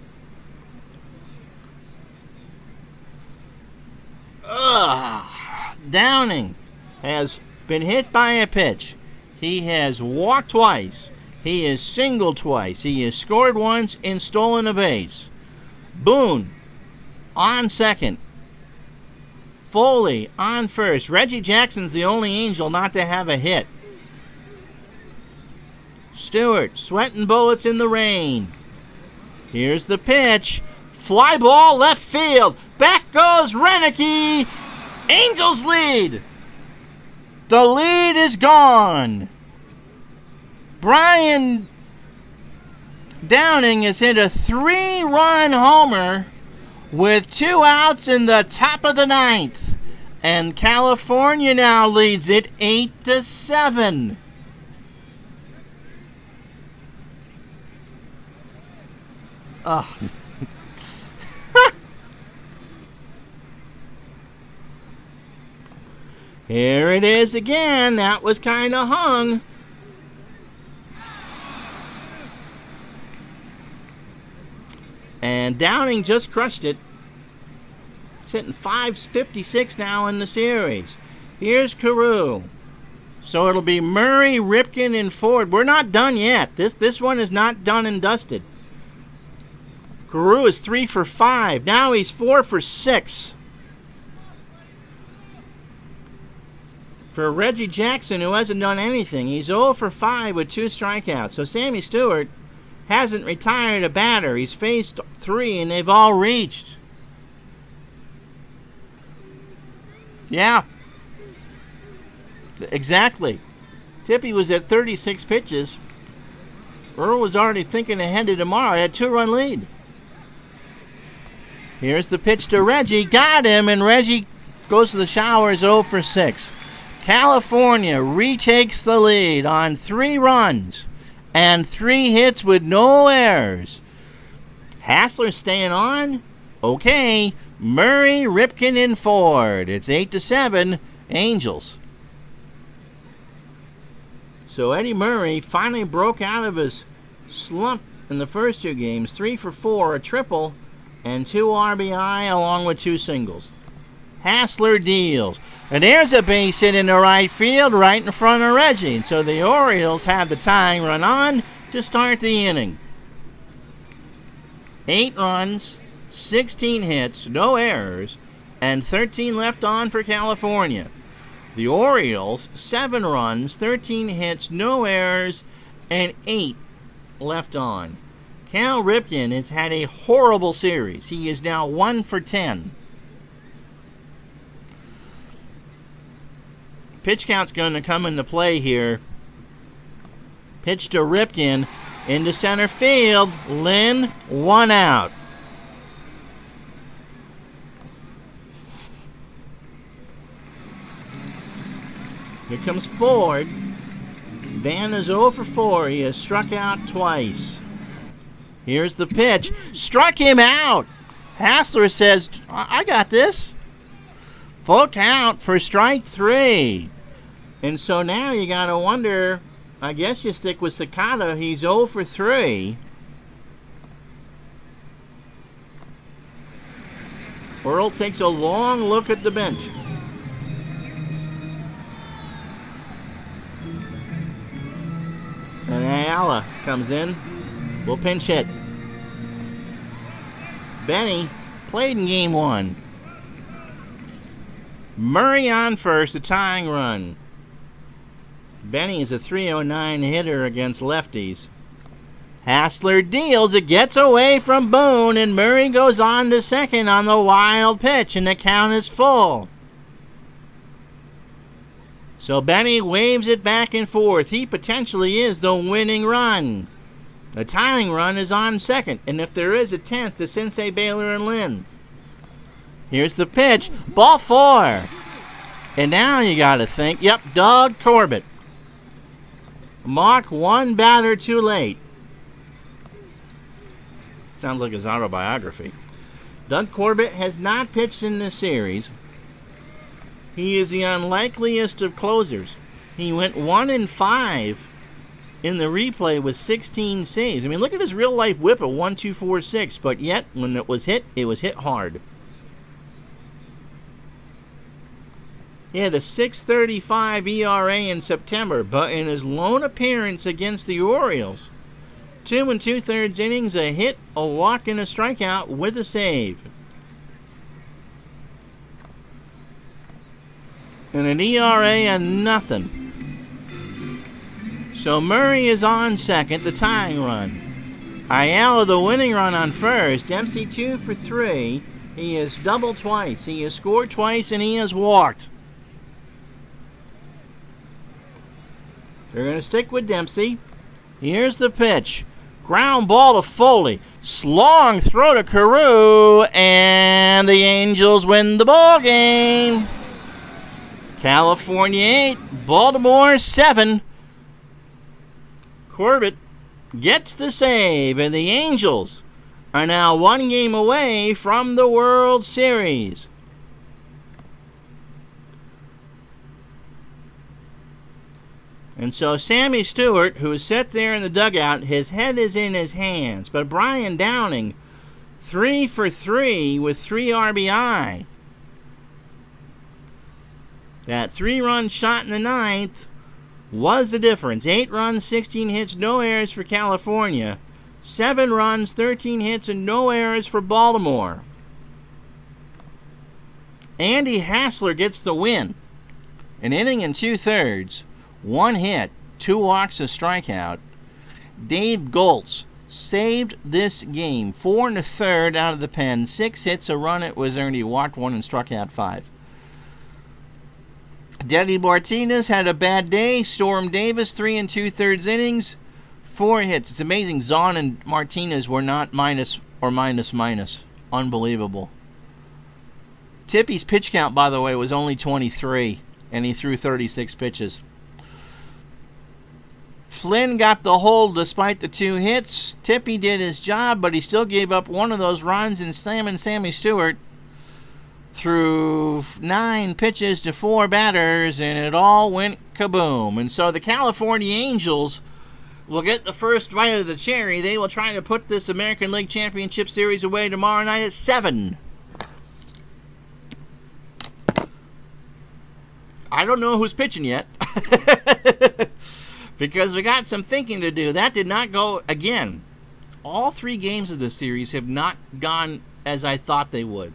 Speaker 1: Downing has been hit by a pitch. He has walked twice. He has singled twice. He has scored once and stolen a base. Boone on second. Foley on first. Reggie Jackson's the only Angel not to have a hit. Stewart sweating bullets in the rain. Here's the pitch. Fly ball left field. Back goes Renicky. Angels lead. The lead is gone. Brian Downing has hit a 3-run homer with 2 outs in the top of the 9th. And California now leads it 8-7. Oh. Here it is again. That was kind of hung. And Downing just crushed it. He's hitting .556 now in the series. Here's Carew. So it'll be Murray, Ripken, and Ford. We're not done yet. This one is not done and dusted. Carew is 3 for 5. Now he's 4 for 6. For Reggie Jackson, who hasn't done anything, he's 0 for 5 with 2 strikeouts. So Sammy Stewart hasn't retired a batter. He's faced 3, and they've all reached. Yeah. Exactly. Tippy was at 36 pitches. Earl was already thinking ahead to tomorrow. He had a 2-run lead. Here's the pitch to Reggie. Got him, and Reggie goes to the showers 0 for 6. California retakes the lead on 3 runs and 3 hits with no errors. Hassler staying on? Okay. Murray, Ripken, and Ford. It's 8-7, Angels. So Eddie Murray finally broke out of his slump in the first 2 games. 3 for 4, a triple, and 2 RBI along with 2 singles. Hassler deals. And there's a base hit in the right field right in front of Reggie. And so the Orioles have the tying run on to start the inning. 8 runs, 16 hits, no errors, and 13 left on for California. The Orioles, 7 runs, 13 hits, no errors, and 8 left on. Cal Ripken has had a horrible series. He is now 1 for 10. Pitch count's going to come into play here. Pitch to Ripken into center field. Lynn, 1 out. Here comes Ford. Van is 0 for 4. He has struck out twice. Here's the pitch. Struck him out. Hassler says, I got this. Full count for strike 3. And so now you got to wonder, I guess you stick with Sakata. He's 0 for 3. Earl takes a long look at the bench. And Ayala comes in. Will pinch hit. Benny played in game 1. Murray on first, a tying run. Benny is a .309 hitter against lefties. Hassler deals. It gets away from Boone, and Murray goes on to second on the wild pitch, and the count is full. So Benny waves it back and forth. He potentially is the winning run. The tying run is on second, and if there is a 10th, to Sensei Baylor and Lynn. Here's the pitch. Ball 4. And now you got to think, yep, Doug Corbett. Mark one batter too late. Sounds like his autobiography. Doug Corbett has not pitched in this series. He is the unlikeliest of closers. He went 1-5 in the replay with 16 saves. I mean, look at his real-life whip at 1.246, but yet, when it was hit hard. He had a .635 ERA in September, but in his lone appearance against the Orioles, 2 2/3 innings, a hit, a walk, and a strikeout with a save. And an ERA of nothing. So Murray is on second, the tying run. Ayala the winning run on first. Dempsey 2 for 3. He has doubled twice. He has scored twice, and he has walked. They're going to stick with Dempsey. Here's the pitch. Ground ball to Foley. Long throw to Carew, and the Angels win the ball game. California 8, Baltimore 7. Corbett gets the save, and the Angels are now 1 game away from the World Series. And so Sammy Stewart, who is sat there in the dugout, his head is in his hands. But Brian Downing, 3 for 3 with 3 RBI. That 3-run shot in the 9th was the difference. 8 runs, 16 hits, no errors for California. 7 runs, 13 hits, and no errors for Baltimore. Andy Hassler gets the win. An inning and 2/3. 1 hit, 2 walks, a strikeout. Dave Goltz saved this game. 4 1/3 out of the pen. 6 hits, a run, it was earned. He walked 1 and struck out 5. Denny Martinez had a bad day. Storm Davis, 3 2/3 innings, 4 hits. It's amazing Zahn and Martinez were not minus or minus. Unbelievable. Tippy's pitch count, by the way, was only 23, and he threw 36 pitches. Flynn got the hold despite the 2 hits. Tippy did his job, but he still gave up 1 of those runs, and Sammy Stewart threw 9 pitches to 4 batters, and it all went kaboom. And so the California Angels will get the first bite of the cherry. They will try to put this American League Championship Series away tomorrow night at 7. I don't know who's pitching yet. Because we got some thinking to do. That did not go, again, all 3 games of this series have not gone as I thought they would.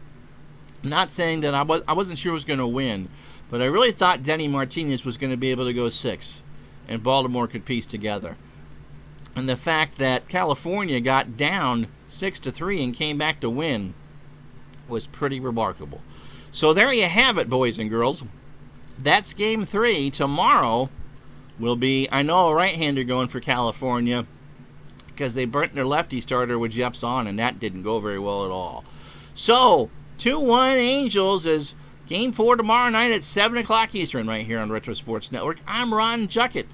Speaker 1: I'm not saying that I wasn't sure who was going to win, but I really thought Denny Martinez was going to be able to go 6, and Baltimore could piece together. And the fact that California got down 6-3 and came back to win was pretty remarkable. So there you have it, boys and girls. That's Game 3. Tomorrow will be, I know, a right-hander going for California because they burnt their lefty starter with Jeff Zahn, and that didn't go very well at all. So 2-1 Angels is Game 4 tomorrow night at 7 o'clock Eastern right here on Retro Sports Network. I'm Ron Juckett.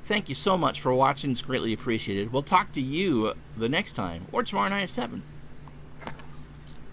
Speaker 1: Thank you so much for watching. It's greatly appreciated. We'll talk to you the next time or tomorrow night at 7.